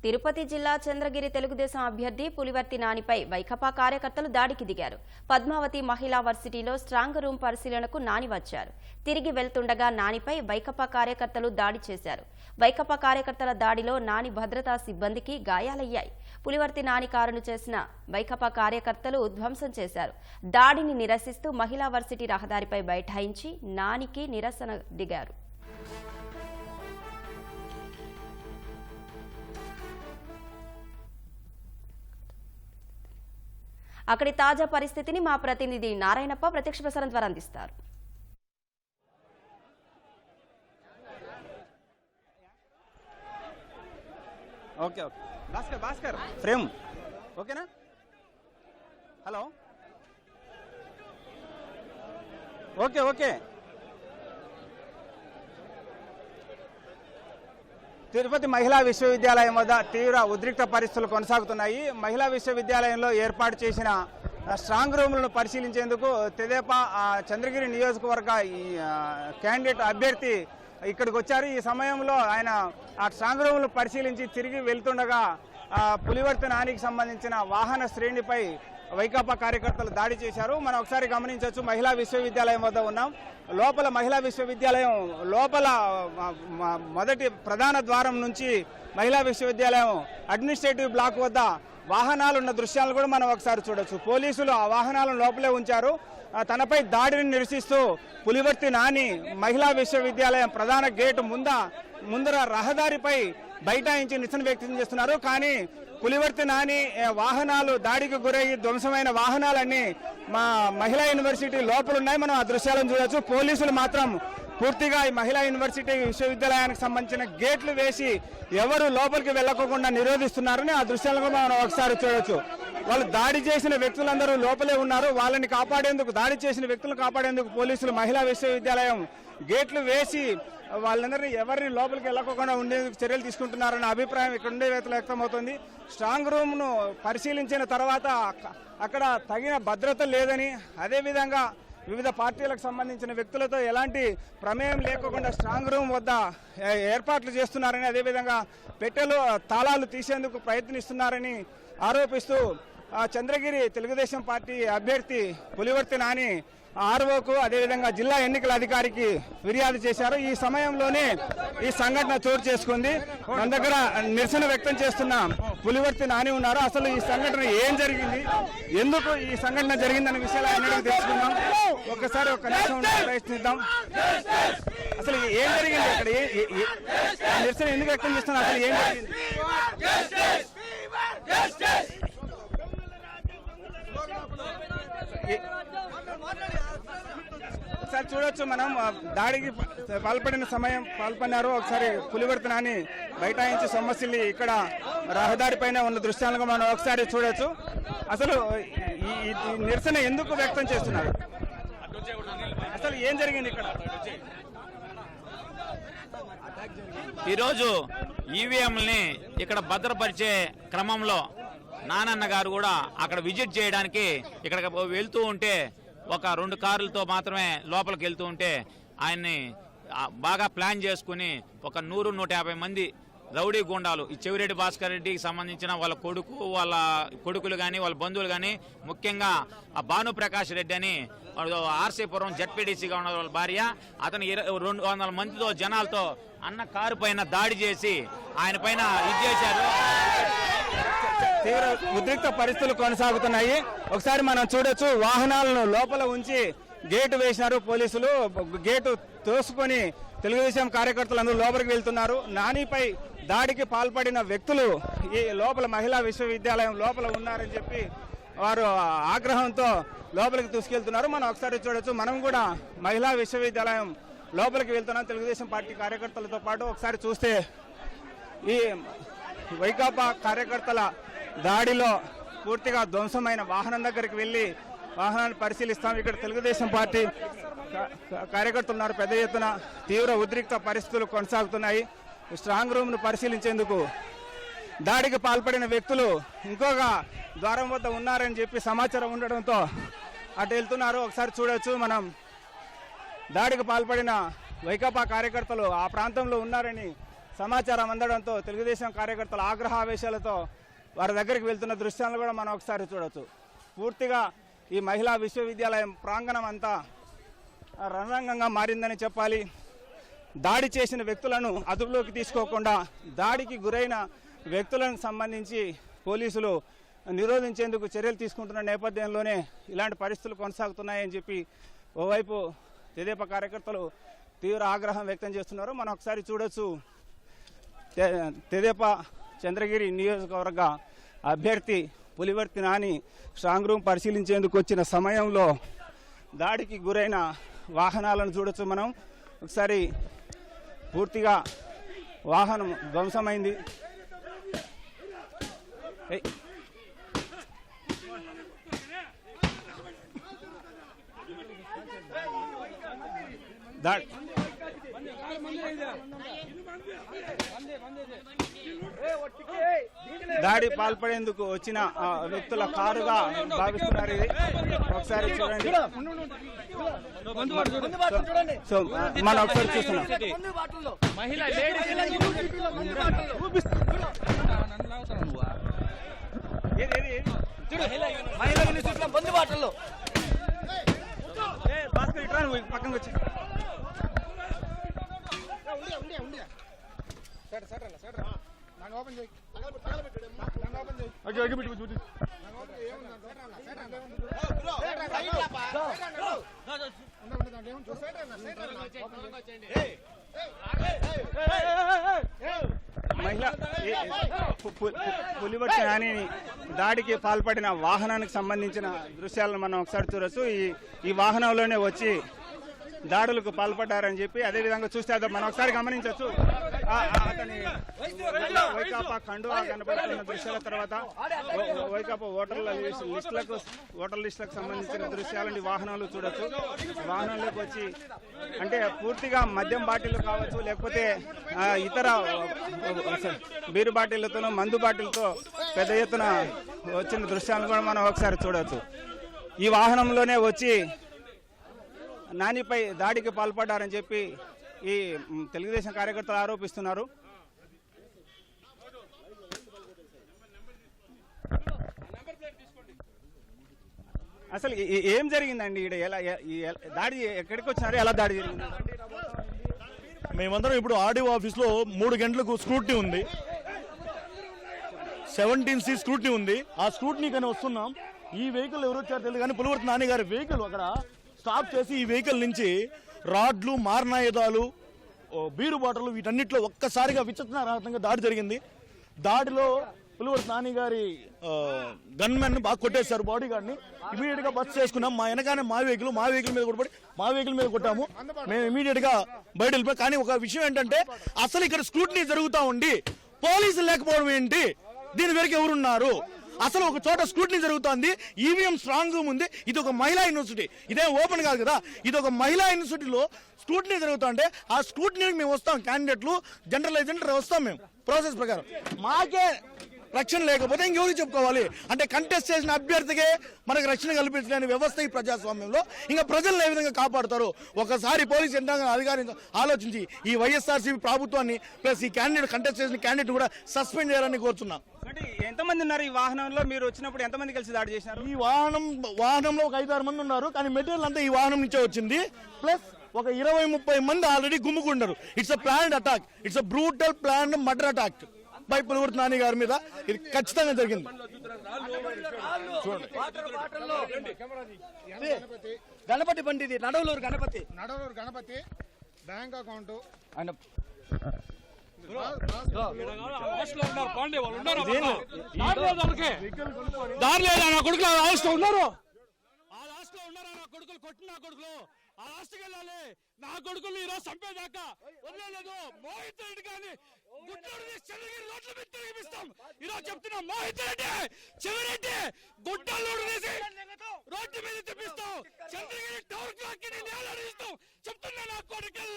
తిరుపతి జిల్లా చంద్రగిరి తెలుగుదేశం అభ్యర్థి పులివర్తి నానిపై వైకాపా కార్యకర్తలు దాడికి దిగారు. పద్మావతి మహిళా వర్సిటీలో స్ట్రాంగ్ రూమ్ పరిశీలనకు నాని వచ్చారు. తిరిగి వెళ్తుండగా నానిపై వైకాపా కార్యకర్తలు దాడి చేశారు. వైకాపా కార్యకర్తల దాడిలో నాని భద్రతా సిబ్బందికి గాయాలయ్యాయి. పులివర్తి నాని కారును చేసిన వైకాపా కార్యకర్తలు ధ్వంసం చేశారు. దాడిని నిరసిస్తూ మహిళా వర్సిటీ రహదారిపై బైఠాయించి నానికి నిరసన దిగారు. అక్కడి తాజా పరిస్థితిని మా ప్రతినిధి నారాయణప్ప ప్రత్యక్ష ప్రసారం ద్వారా అందిస్తారు. Okay okay Bhaskar Bhaskar frame ఓకేనా? హలో ఓకే ఓకే తిరుపతి మహిళా విశ్వవిద్యాలయం వద్ద తీవ్ర ఉద్రిక్త పరిస్థితులు కొనసాగుతున్నాయి. మహిళా విశ్వవిద్యాలయంలో ఏర్పాటు చేసిన స్ట్రాంగ్ రూములను పరిశీలించేందుకు తెదేపా చంద్రగిరి నియోజకవర్గ క్యాండిడేట్ అభ్యర్థి ఇక్కడికి వచ్చారు. ఈ సమయంలో ఆయన ఆ స్ట్రాంగ్ రూములను పరిశీలించి తిరిగి వెళ్తుండగా పులివర్తి నానికి సంబంధించిన వాహన శ్రేణిపై వైకాపా కార్యకర్తలు దాడి చేశారు. మనం ఒకసారి గమనించవచ్చు. మహిళా విశ్వవిద్యాలయం వద్ద ఉన్నాం. లోపల మహిళా విశ్వవిద్యాలయం లోపల మొదటి ప్రధాన ద్వారం నుంచి మహిళా విశ్వవిద్యాలయం అడ్మినిస్ట్రేటివ్ బ్లాక్ వద్ద వాహనాలు ఉన్న దృశ్యాలను కూడా మనం ఒకసారి చూడొచ్చు. పోలీసులు ఆ వాహనాలను లోపలే ఉంచారు. తనపై దాడిని నిరసిస్తూ పులివర్తి నాని మహిళా విశ్వవిద్యాలయం ప్రధాన గేటు ముందర రహదారిపై బైఠాయించి నిరసన వ్యక్తం చేస్తున్నారు. కానీ పులివర్తి నాని వాహనాలు దాడికి గురయ్యి ధ్వంసమైన వాహనాలన్నీ మా మహిళా యూనివర్సిటీ లోపల ఉన్నాయి. మనం ఆ దృశ్యాలను చూడొచ్చు. పోలీసులు మాత్రం పూర్తిగా ఈ మహిళా యూనివర్సిటీ విశ్వవిద్యాలయానికి సంబంధించిన గేట్లు వేసి ఎవరు లోపలికి వెళ్ళకోకుండా నిరోధిస్తున్నారని ఆ దృశ్యాలను మనం ఒకసారి చూడొచ్చు. వాళ్ళు దాడి చేసిన వ్యక్తులందరూ లోపలే ఉన్నారు. వాళ్ళని కాపాడేందుకు, దాడి చేసిన వ్యక్తులను కాపాడేందుకు పోలీసులు మహిళా విశ్వవిద్యాలయం గేట్లు వేసి వాళ్ళందరినీ ఎవరిని లోపలికి వెళ్ళకోకుండా ఉండేందుకు చర్యలు తీసుకుంటున్నారన్న అభిప్రాయం ఇక్కడ ఉండే వ్యక్తమవుతుంది. స్ట్రాంగ్ రూమ్ను పరిశీలించిన తర్వాత అక్కడ తగిన భద్రత లేదని, అదేవిధంగా వివిధ పార్టీలకు సంబంధించిన వ్యక్తులతో ఎలాంటి ప్రమేయం లేకుండా స్ట్రాంగ్ రూమ్ వద్ద ఏర్పాట్లు చేస్తున్నారని, అదేవిధంగా పెట్టెలు తాళాలు తీసేందుకు ప్రయత్నిస్తున్నారని ఆరోపిస్తూ చంద్రగిరి తెలుగుదేశం పార్టీ అభ్యర్థి పులివర్తి నాని ఆర్ఓకు అదేవిధంగా జిల్లా ఎన్నికల అధికారికి ఫిర్యాదు చేశారు. ఈ సమయంలోనే ఈ సంఘటన చోటు చేసుకుంది. మన దగ్గర నిరసన వ్యక్తం చేస్తున్న పులివర్తి నాని ఉన్నారు. అసలు ఈ సంఘటన ఏం జరిగింది, ఎందుకు ఈ సంఘటన జరిగిందనే విషయాలు అన్నిటికీ తెలుసుకుందాం. ఒక్కసారి ఒక్క నిమిషం ప్రయత్నిద్దాం. అసలు ఏం జరిగింది, అక్కడ నిరసన ఎందుకు వ్యక్తం చేస్తున్నారు, అసలు ఏం జరిగింది? ఒకసారి చూడొచ్చు. మనం దాడికి పాల్పడినారు. ఒకసారి పులివర్తి నాని బైఠాయించి సొమ్మసిల్లి ఇక్కడ రహదారి పైన ఉన్న దృశ్యాలను మనం ఒకసారి చూడొచ్చు. అసలు ఈ నిరసన ఎందుకు వ్యక్తం చేస్తున్నారు, అసలు ఏం జరిగింది ఇక్కడ? ఈరోజు ఈవీఎంలని ఇక్కడ భద్రపరిచే క్రమంలో నానన్న గారు కూడా అక్కడ విజిట్ చేయడానికి ఇక్కడ వెళ్తూ ఉంటే ఒక 2 కార్లతో మాత్రమే లోపలికి వెళ్తూ ఉంటే ఆయన్ని బాగా ప్లాన్ చేసుకుని ఒక 100-150 మంది రౌడీ గుండాలు, ఈ చెవిరెడ్డి భాస్కర్ రెడ్డికి సంబంధించిన వాళ్ళ కొడుకులు కానీ వాళ్ళ బంధువులు కానీ, ముఖ్యంగా ఆ భానుప్రకాష్ రెడ్డి అని ఆర్సీపురం జడ్పీడీసీగా ఉన్న వాళ్ళ భార్య, అతను 200 మందితో జనాలతో అన్న కారు పైన దాడి చేసి ఆయన పైన ఇది చేశారు. తీవ్ర ఉద్రిక్త పరిస్థితులు కొనసాగుతున్నాయి. ఒకసారి మనం చూడొచ్చు. వాహనాలను లోపల ఉంచి గేటు వేసినారు పోలీసులు. గేటు తోసుకొని తెలుగుదేశం కార్యకర్తలు అందరూ లోపలికి వెళ్తున్నారు. నానిపై దాడికి పాల్పడిన వ్యక్తులు ఈ లోపల మహిళా విశ్వవిద్యాలయం లోపల ఉన్నారని చెప్పి వారు ఆగ్రహంతో లోపలికి తీసుకెళ్తున్నారు. మనం ఒకసారి చూడొచ్చు. మనం కూడా మహిళా విశ్వవిద్యాలయం లోపలికి వెళ్తున్నాం తెలుగుదేశం పార్టీ కార్యకర్తలతో పాటు. ఒకసారి చూస్తే ఈ వైకాపా కార్యకర్తల దాడిలో పూర్తిగా ధ్వంసమైన వాహనం దగ్గరికి వెళ్ళి వాహనాన్ని పరిశీలిస్తాం. ఇక్కడ తెలుగుదేశం పార్టీ కార్యకర్తలు ఉన్నారు. పెద్ద ఎత్తున తీవ్ర ఉద్రిక్త పరిస్థితులు కొనసాగుతున్నాయి. స్ట్రాంగ్ రూమ్ను పరిశీలించేందుకు దాడికి పాల్పడిన వ్యక్తులు ఇంకొక ద్వారం వద్ద ఉన్నారని చెప్పి సమాచారం ఉండడంతో అటు వెళ్తున్నారు. ఒకసారి చూడొచ్చు. మనం దాడికి పాల్పడిన వైకాపా కార్యకర్తలు ఆ ప్రాంతంలో ఉన్నారని సమాచారం అందడంతో తెలుగుదేశం కార్యకర్తలు ఆగ్రహావేశాలతో వారి దగ్గరికి వెళ్తున్న దృశ్యాలను కూడా మనం ఒకసారి చూడవచ్చు. పూర్తిగా ఈ మహిళా విశ్వవిద్యాలయం ప్రాంగణం అంతా రణరంగంగా మారిందని చెప్పాలి. దాడి చేసిన వ్యక్తులను అదుపులోకి తీసుకోకుండా దాడికి గురైన వ్యక్తులకు సంబంధించి పోలీసులు నిరోధించేందుకు చర్యలు తీసుకుంటున్న నేపథ్యంలోనే ఇలాంటి పరిస్థితులు కొనసాగుతున్నాయని చెప్పి ఓవైపు తెదేపా కార్యకర్తలు తీవ్ర ఆగ్రహం వ్యక్తం చేస్తున్నారు. మనం ఒకసారి చూడొచ్చు. తెదేపా చంద్రగిరి నియోజకవర్గ అభ్యర్థి పులివర్తి నాని స్ట్రాంగ్ రూమ్ పరిశీలించేందుకు వచ్చిన సమయంలో దాడికి గురైన వాహనాలను చూడొచ్చు. మనం ఒకసారి పూర్తిగా వాహనం ధ్వంసమైంది. దాడి పాల్పడేందుకు వచ్చిన వ్యక్తుల కారుగా భావిస్తున్నారు. ఇది ఒకసారి చూడండి. సో మనం ఒకసారి చూస్తున్నాం. పక్కన వచ్చి మహిళ పులివర్తి నానిని దాడికి పాల్పడిన వాహనానికి సంబంధించిన దృశ్యాలను మనం ఒకసారి చూడొచ్చు. ఈ వాహనంలోనే వచ్చి దాడులకు పాల్పడ్డారని చెప్పి అదేవిధంగా చూస్తే మనం ఒకసారి గమనించవచ్చు. అతని వైకాపా కండువా కనబడుతున్న దృశ్యాల తర్వాత వైకాపా ఓటర్ లిస్టులకు సంబంధించిన దృశ్యాలని వాహనాలు చూడొచ్చు. వాహనంలోకి వచ్చి అంటే పూర్తిగా మద్యం బాటిల్ కావచ్చు, లేకపోతే ఇతర బీరు బాటిళ్లతోనూ మందు బాటిల్తో పెద్ద ఎత్తున వచ్చిన దృశ్యాలను కూడా మనం ఒకసారి చూడొచ్చు. ఈ వాహనంలోనే వచ్చి నానిపై దాడికి పాల్పడ్డారని చెప్పి ఈ తెలుగుదేశం కార్యకర్తలు ఆరోపిస్తున్నారు. అసలు ఏం జరిగిందండి? దాడి ఎక్కడికి వచ్చినారు? ఎలా దాడి జరిగింది? మేమందరం ఇప్పుడు ఆర్డీఓ ఆఫీస్లో 3 గంటలకు స్క్రూటినీ ఉంది, 17C స్క్రూటినీ ఉంది. ఆ స్క్రూటినీ కానీ వస్తున్నాం. ఈ వెహికల్ ఎవరు వచ్చారో తెలియదు కానీ పులివర్తి నాని గారి వెహికల్ అక్కడ స్టాప్ చేసి ఈ వెహికల్ నుంచి రాడ్లు, మారణాయుధాలు, బీరు బాటలు వీటన్నిటిలో ఒక్కసారిగా విచక్షణారహితంగా దాడి జరిగింది. దాడిలో పులివర్తి నాని గారి గన్మెన్ బాగా కొట్టేశారు, బాడీ గార్డ్ని. ఇమీడియట్ గా బస్ చేసుకున్నాం. మా వెనకానే మా వెహికల్ మీద కొట్టబడి మా వెహికల్ మీద కొట్టాము. మేము ఇమీడియట్ గా బయట వెళ్ళిపోయి. కానీ ఒక విషయం ఏంటంటే అసలు ఇక్కడ స్క్రూటినీ జరుగుతూ ఉండి పోలీసులు లేకపోవడం ఏంటి? దీని వెనక ఎవరున్నారు? అసలు ఒక చోట స్క్రూటినీ జరుగుతోంది, ఈవీఎం స్ట్రాంగ్ రూమ్ ఉంది. ఇది ఒక మహిళా యూనివర్సిటీ, ఇదే ఓపెన్ కాదు కదా. ఇది ఒక మహిళా యూనివర్సిటీలో స్క్రూటినీ జరుగుతుంటే ఆ స్క్రూటినీకి మేము వస్తాం, క్యాండిడేట్లు జనరల్ ఏజెంట్ వస్తాం. మేము ప్రాసెస్ ప్రకారం మాకే రక్షణ లేకపోతే ఇంకెవరికి చెప్పుకోవాలి? అంటే కంటెస్ట్ చేసిన అభ్యర్థికే మనకు రక్షణ కల్పించలేని వ్యవస్థ ఈ ప్రజాస్వామ్యంలో ఇంకా ప్రజలను ఏ విధంగా కాపాడుతారు? ఒకసారి పోలీసు యంత్రాంగం అధికారులు ఆలోచించి ఈ వైఎస్ఆర్సీపీ ప్రభుత్వాన్ని ప్లస్ ఈ క్యాండిడేట్ కంటెస్ట్ చేసిన క్యాండిడేట్ కూడా సస్పెండ్ చేయాలని కోరుతున్నాం. ఎంతమంది ఉన్నారు ఈ వాహనంలో? మీరు వచ్చినప్పుడు ఎంతమంది కలిసి దాడి చేశారు? ఈ వాహనంలో ఒక 5-6 మంది ఉన్నారు. కానీ మెటీరియల్ అంతా ఈ వాహనం నుంచే వచ్చింది. ప్లస్ ఒక 20-30 మంది ఆల్రెడీ గుమ్ముకున్నారు. It's a planned attack, it's a brutal planned murder attack by Pulivarthi Nani గారి మీద. ఇది ఖచ్చితంగా జరిగింది. గణపతి బండి, ఇది నడవలూరు గణపతి బ్యాంక్ అకౌంట్ ఆయన కొడుకులు ఉన్నారు. ఆ రాష్ట్రంలో ఉన్నారా నా కొడుకులు? కొట్టిన కొడుకులు ఆ రాష్ట్రకి వెళ్ళాలి. నా కొడుకులు ఈరోజు చంపేదాకా వదిలేదు. మోహిత్ రెడ్డి కానీ గుడ్డూరు చంద్రగిరి రోడ్ల మీద తిరిగిపిస్తాం. ఈరోజు చెప్తున్నా, మోహిత్ రెడ్డి చెవిరెడ్డి గుడ్డలూరు తీసి రోడ్డు మీద తిప్పిస్తాం. చంద్రగిరి టౌన్ క్లాక్ ని నేలడిస్తాం. చెప్తున్నా నా కొడుకు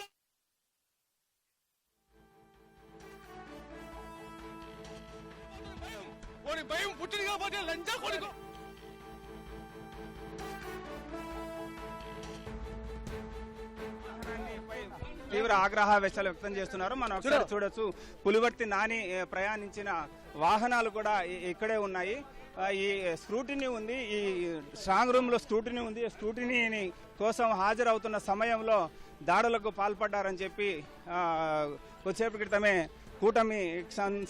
భయం పుట్టింది కాబట్టి లంచా కొడుకు. తీవ్ర ఆగ్రహావేశాలు వ్యక్తం చేస్తున్నారు. మనం ఒకసారి చూడొచ్చు, పులివర్తి నాని ప్రయాణించిన వాహనాలు కూడా ఇక్కడే ఉన్నాయి. ఈ స్క్రూటినీ ఉంది, ఈ స్ట్రాంగ్ రూమ్ లో స్క్రూటినీ ఉంది. స్క్రూటినీ కోసం హాజరవుతున్న సమయంలో దాడులకు పాల్పడ్డారని చెప్పి కొద్దిసేపు క్రితమే కూటమి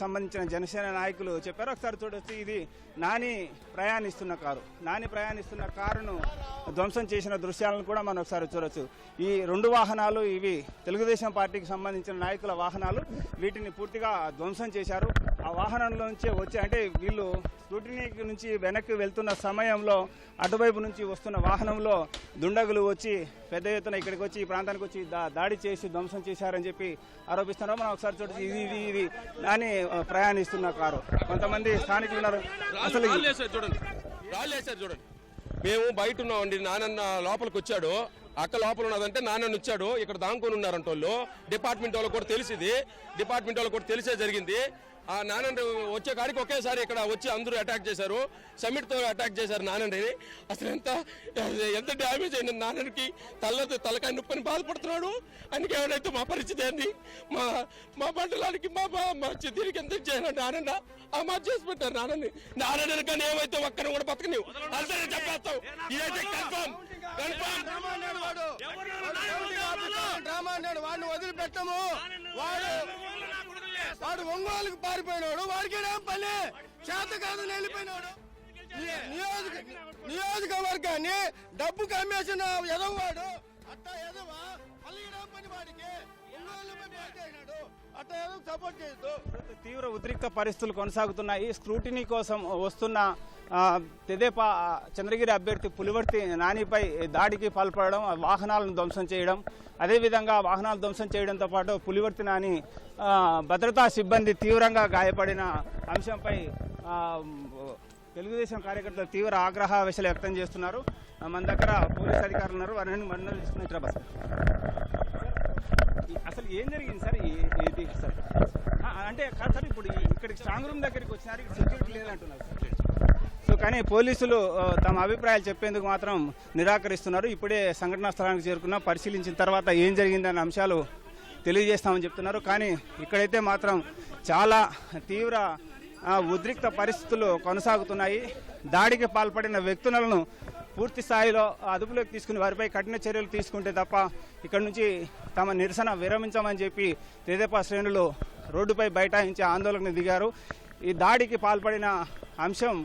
సంబంధించిన జనసేన నాయకులు చెప్పారు. ఒకసారి చూడొచ్చు, ఇది నాని ప్రయాణిస్తున్న కారును ధ్వంసం చేసిన దృశ్యాలను కూడా మనం ఒకసారి చూడొచ్చు. ఈ 2 వాహనాలు ఇవి తెలుగుదేశం పార్టీకి సంబంధించిన నాయకుల వాహనాలు. వీటిని పూర్తిగా ధ్వంసం చేశారు. ఆ వాహనంలో నుంచి వచ్చి, అంటే వీళ్ళు స్కూటీనీ నుంచి వెనక్కి వెళ్తున్న సమయంలో అటువైపు నుంచి వస్తున్న వాహనంలో దుండగులు వచ్చి పెద్ద ఎత్తున ఇక్కడికి వచ్చి ఈ ప్రాంతానికి వచ్చి దాడి చేసి ధ్వంసం చేశారని చెప్పి ఆరోపిస్తున్నారు. మనం ఒకసారి చూడొచ్చు, ఇది నాని ప్రయాణిస్తున్న కారు. కొంతమంది స్థానికులు ఉన్నారు. అసలు చూడండి, మేము బయట ఉన్నామండి. నానన్న లోపలికి వచ్చాడు, అక్క లోపల ఉన్నదంటే నాన్న వచ్చాడు. ఇక్కడ దాంకొని ఉన్నారంట వాళ్ళు. డిపార్ట్మెంట్ వాళ్ళకి కూడా తెలిసింది, డిపార్ట్మెంట్ వాళ్ళకి కూడా తెలిసే జరిగింది. ఆ నాన్న వచ్చే కాడికి ఒకేసారి ఇక్కడ వచ్చి అందరూ అటాక్ చేశారు, సమిట్తో అటాక్ చేశారు నాన్నని. అసలు ఎంత డ్యామేజ్ అయింది నాన్నకి, తలకాయ నొప్పని బాధపడుతున్నాడు. ఆయనకి ఏమైనా మా పరిస్థితి ఏంది, మా మండలానికి మా దీనికి ఎంత చేయాలంటే నాన్న ఆ మా చేసి పెట్టారు నాన్నని కానీ ఏమైతే ఒక్కరిని కూడా బతకని అందరూ చెప్పేస్తాం. ఇదైతే కన్ఫర్మ్ వాడిని వదిలిపెట్టము. వాడు ఒంగోలుకు పారిపోయినాడు, వాడికి పని చేత కాదని వెళ్ళిపోయినాడు. నియోజకవర్గాన్ని డబ్బు కమ్మేసిన ఎదవాడు అట్టా ఎదవా మళ్ళీ పని వాడికి అట్టా ఎదవ సపోర్ట్ చేయొద్దు. తీవ్ర ఉద్రిక్త పరిస్థితులు కొనసాగుతున్నాయి. స్క్రూటినీ కోసం వస్తున్న తెదేపా చంద్రగిరి అభ్యర్థి పులివర్తి నానిపై దాడికి పాల్పడడం, వాహనాలను ధ్వంసం చేయడం, అదేవిధంగా వాహనాలు ధ్వంసం చేయడంతో పాటు పులివర్తి నాని భద్రతా సిబ్బంది తీవ్రంగా గాయపడిన అంశంపై తెలుగుదేశం కార్యకర్తలు తీవ్ర ఆగ్రహావేశాలు వ్యక్తం చేస్తున్నారు. మన దగ్గర పోలీస్ అధికారులు ఉన్నారు, వారిని మండలం తీసుకున్న బస్. అసలు ఏం జరిగింది సార్? ఇది సార్ అంటే కాదు సార్, ఇప్పుడు ఇక్కడికి స్ట్రాంగ్ రూమ్ దగ్గరికి వచ్చినారు, ఇక్కడ సెక్యూరిటీ లేదంటున్నారు సో, కానీ పోలీసులు తమ అభిప్రాయాలు చెప్పేందుకు మాత్రం నిరాకరిస్తున్నారు. ఇప్పుడే సంఘటనా స్థలానికి చేరుకున్నా, పరిశీలించిన తర్వాత ఏం జరిగిందన్న అంశాలు తెలియజేస్తామని చెప్తున్నారు. కానీ ఇక్కడైతే మాత్రం చాలా తీవ్ర ఉద్రిక్త పరిస్థితులు కొనసాగుతున్నాయి. దాడికి పాల్పడిన వ్యక్తులను పూర్తి స్థాయిలో అదుపులోకి తీసుకుని వారిపై కఠిన చర్యలు తీసుకుంటే తప్ప ఇక్కడ నుంచి తమ నిరసన విరమించమని చెప్పి తెదేపా శ్రేణులు రోడ్డుపై బైఠాయించి ఆందోళనకు దిగారు. ఈ దాడికి పాల్పడిన అంశం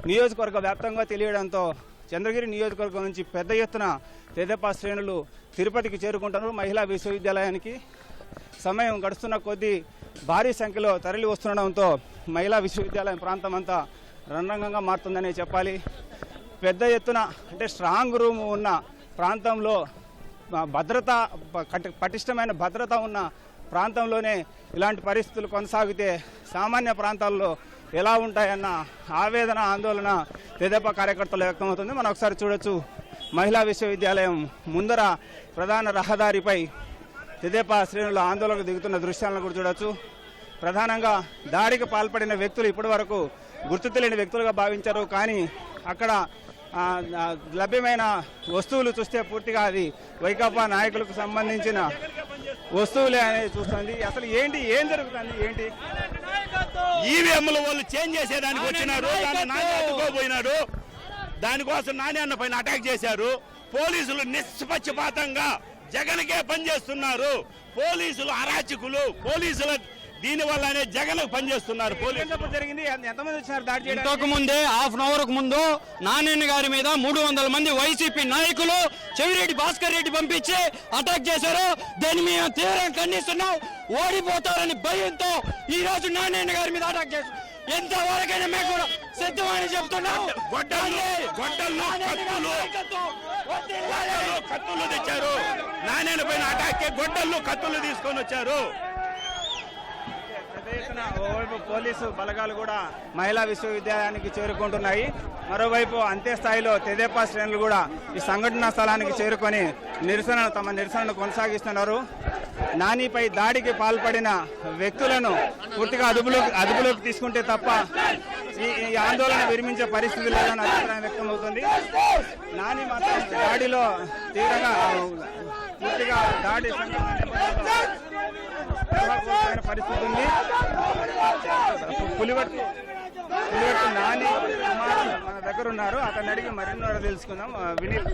నియోజకవర్గ వ్యాప్తంగా తెలియడంతో చంద్రగిరి నియోజకవర్గం నుంచి పెద్ద ఎత్తున తెదేపా శ్రేణులు తిరుపతికి చేరుకుంటున్నారు. మహిళా విశ్వవిద్యాలయానికి సమయం గడుస్తున్న కొద్దీ భారీ సంఖ్యలో తరలి వస్తుండడంతో మహిళా విశ్వవిద్యాలయం ప్రాంతం అంతా రణరంగంగా మారుతుందనే చెప్పాలి. పెద్ద ఎత్తున అంటే స్ట్రాంగ్ రూమ్ ఉన్న ప్రాంతంలో పటిష్టమైన భద్రత ఉన్న ప్రాంతంలోనే ఇలాంటి పరిస్థితులు కొనసాగితే సామాన్య ప్రాంతాల్లో ఎలా ఉంటాయన్న ఆవేదన, ఆందోళన తెదేపా కార్యకర్తలు వ్యక్తమవుతుంది. మనం ఒకసారి చూడొచ్చు, మహిళా విశ్వవిద్యాలయం ముందర ప్రధాన రహదారిపై తెదేపా శ్రేణులు ఆందోళనకు దిగుతున్న దృశ్యాలను కూడా చూడొచ్చు. ప్రధానంగా దాడికి పాల్పడిన వ్యక్తులు ఇప్పటి వరకు గుర్తు తెలియని వ్యక్తులుగా భావించారు. కానీ అక్కడ లభ్యమైన వస్తువులు చూస్తే పూర్తిగా అది వైకాపా నాయకులకు సంబంధించిన వస్తువులే అనేది చూస్తుంది. అసలు ఏం జరుగుతుంది, ఏంటి? ఈవీఎంలు వాళ్ళు చేంజ్ చేసేదానికి వచ్చినారు, నాని అడ్డుకోబోయినాడు. దానికోసం నాని అన్న పైన అటాక్ చేశారు. పోలీసులు నిష్పక్షపాతంగా జగన్కే పనిచేస్తున్నారు. పోలీసులు అరాచకులు, పోలీసుల దీని వల్లనే జగన్ పనిచేస్తున్నారు. జరిగింది ఎంతమంది వచ్చినారు దాడి చేయడానికి? ఇంతకు ముందే హాఫ్ అన్ అవర్ ముందు నాని గారి మీద 300 మంది వైసీపీ నాయకులు చెవిరెడ్డి భాస్కర్ రెడ్డి పంపించి అటాక్ చేశారు. దీన్ని మేము తీవ్రంగా ఖండిస్తున్నాం. ఓడిపోతారని భయంతో ఈ రోజు నాని గారి మీద అటాక్ చేశారు. ఎంతవరకైనా మేము కూడా సిద్ధమని చెప్తున్నాం. కత్తులు తెచ్చారు, నాణ్యన పైన అటాక్ గొడ్డళ్ళు కత్తులు తీసుకొని వచ్చారు. ఓవైపు పోలీసు బలగాలు కూడా మహిళా విశ్వవిద్యాలయానికి చేరుకుంటున్నాయి. మరోవైపు అంతే స్థాయిలో తెదేపా శ్రేణులు కూడా ఈ సంఘటనా స్థలానికి చేరుకొని తమ నిరసనను కొనసాగిస్తున్నారు. నానిపై దాడికి పాల్పడిన వ్యక్తులను పూర్తిగా అదుపులోకి తీసుకుంటే తప్ప ఈ ఆందోళన విరమించే పరిస్థితి లేదని అభిప్రాయం వ్యక్తమవుతుంది. నాని మాత్రం దాడిలో తీవ్రంగా పూర్తిగా దాడి కోల్పోయిన పరిస్థితి ఉంది. పులివర్తి నాని కుమార్ మన దగ్గర ఉన్నారు. అతన్ని అడిగి మరిన్నో తెలుసుకుందాం. వినీల్,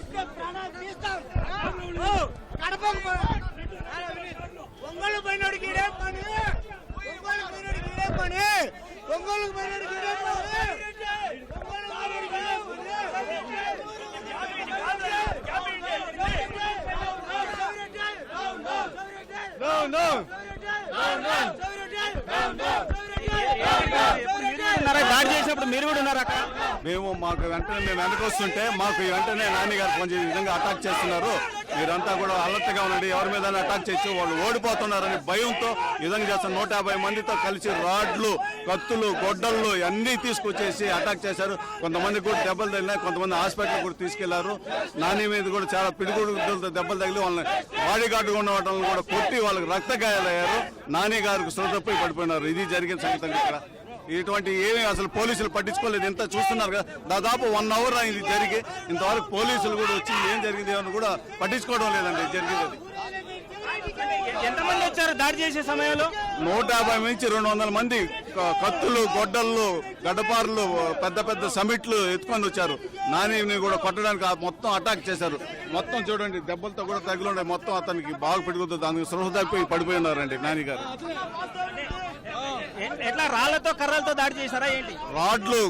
ఒంగోలు పోయినోడికి ఇదే పని, ఒంగోలు పోయినోడికి ఇదే పని, ఒంగోలు పోయినోడికి ఇదే పని, ఒంగోలు పోయినోడికి ఇదే దాడి చేసినప్పుడు మీరు కూడా ఉన్నారు అక్కడ? మాకు వెంటనే మేము వెనక వస్తుంటే మాకు వెంటనే నాని గారు కొంచెం ఈ విధంగా అటాక్ చేస్తున్నారు, మీరంతా కూడా అలర్ట్ గా ఉండండి, ఎవరి మీద అటాక్ చేయొచ్చు, వాళ్ళు ఓడిపోతున్నారని భయంతో ఈ విధంగా చేస్తారు. 150 మందితో కలిసి రాడ్లు, కత్తులు, గొడ్డళ్ళు అన్ని తీసుకొచ్చేసి అటాక్ చేశారు. కొంతమంది కూడా దెబ్బలు తగిలినాయి, కొంతమంది హాస్పిటల్ కూడా తీసుకెళ్లారు. నాని మీద కూడా చాలా పిడిగుడుతో దెబ్బలు తగిలి వాళ్ళని బాడీ గార్డుగా ఉన్న వాళ్ళని కూడా కొట్టి వాళ్ళకి రక్త గాయాలయ్యారు. నాని గారికి శ్రద్ధపై పడిపోయినారు. ఇది జరిగిన సంగతి. ఇక్కడ ఇటువంటి ఏమీ అసలు పోలీసులు పట్టించుకోలేదు. ఇంత చూస్తున్నారు కదా, దాదాపు 1 అవర్ ఇది జరిగి ఇంతవరకు పోలీసులు కూడా వచ్చి ఏం జరిగింది అని కూడా పట్టించుకోవడం లేదండి. జరిగింది ఎంతమంది వచ్చారు దాడి చేసే సమయంలో? 150 నుంచి 200 మంది కత్తులు, గొడ్డళ్ళు, గడ్డపార్లు, పెద్ద పెద్ద సమిట్లు ఎత్తుకొని వచ్చారు. నానిని కూడా కొట్టడానికి మొత్తం అటాక్ చేశారు. మొత్తం చూడండి దెబ్బలతో కూడా తగిలి మొత్తం అతనికి బాగా పెట్టుకుంటుంది. దానికి సృహ తప్పిపోయి పడిపోయి ఉన్నారండి నాని గారు. ఎట్లా రాళ్లతో కర్రలతో దాడి చేశారా ఏంటి? రాడ్లు,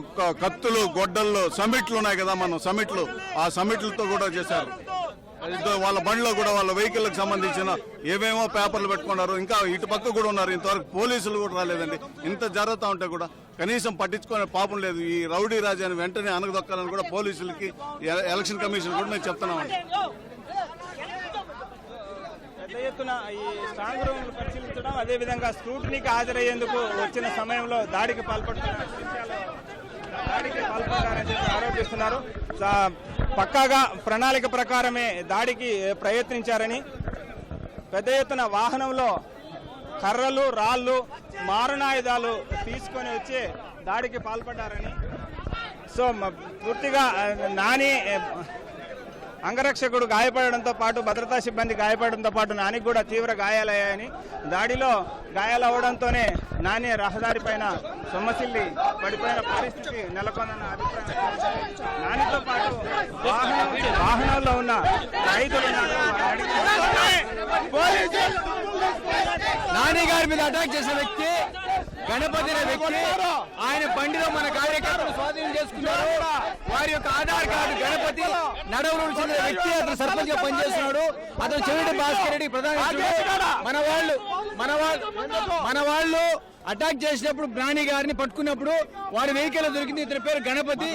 కత్తులు, గొడ్డళ్ళు, సమిట్లు ఉన్నాయి కదా మన సమిట్లు, ఆ సమిట్లతో కూడా చేశారు. వాళ్ళ బండిలో కూడా వాళ్ళ వెహికల్కి సంబంధించిన ఏమేమో పేపర్లు పెట్టుకున్నారు. ఇంకా ఇటు పక్క కూడా ఉన్నారు. ఇంతవరకు పోలీసులు కూడా రాలేదండి. ఇంత జరుగుతూ ఉంటే కూడా కనీసం పట్టించుకునే పాపం లేదు. ఈ రౌడీ రాజాని వెంటనే అనగదొక్కాలని కూడా పోలీసులకి, ఎలక్షన్ కమిషన్ కూడా మేము చెప్తున్నామండి. పెద్ద ఎత్తున ఈ స్ట్రాంగ్ రూమ్ పరిశీలించడం, అదేవిధంగా స్క్రూటినీకి హాజరయ్యేందుకు వచ్చిన సమయంలో దాడికి పాల్పడ్డారని చెప్పి ఆరోపిస్తున్నారు. పక్కాగా ప్రణాళిక ప్రకారమే దాడికి ప్రయత్నించారని, పెద్ద ఎత్తున వాహనంలో కర్రలు, రాళ్లు, మారణాయుధాలు తీసుకొని వచ్చి దాడికి పాల్పడ్డారని, సో పూర్తిగా నాని అంగరక్షకుడు గాయపడడంతో పాటు భద్రతా సిబ్బంది గాయపడడంతో పాటు నానికి కూడా తీవ్ర గాయాలయ్యాయని, దాడిలో గాయాలవడంతోనే నాని రహదారి పైన సొమ్మసిల్లి పడిపోయిన పరిస్థితి నెలకొన్న అభిప్రాయం. నానితో పాటు వాహనాల్లో ఉన్న రైతులు నాని గారి మీద అటాక్ చేసిన వ్యక్తి గణపతి అనే వ్యక్తి, ఆయన బండిలో మన కార్యకర్తలు స్వాధీనం చేసుకున్నారు. వారి యొక్క ఆధార్ కార్డు గణపతి నడవరు చెందిన వ్యక్తి, అతను సర్పంచ్ గా పనిచేస్తున్నాడు. అతను చెవిటి భాస్కర్ రెడ్డి ప్రధాన మన వాళ్ళు అటాక్ చేసినప్పుడు నాని గారిని పట్టుకున్నప్పుడు వారి వెహికల్ దొరికింది. ఇతని పేరు గణపతి,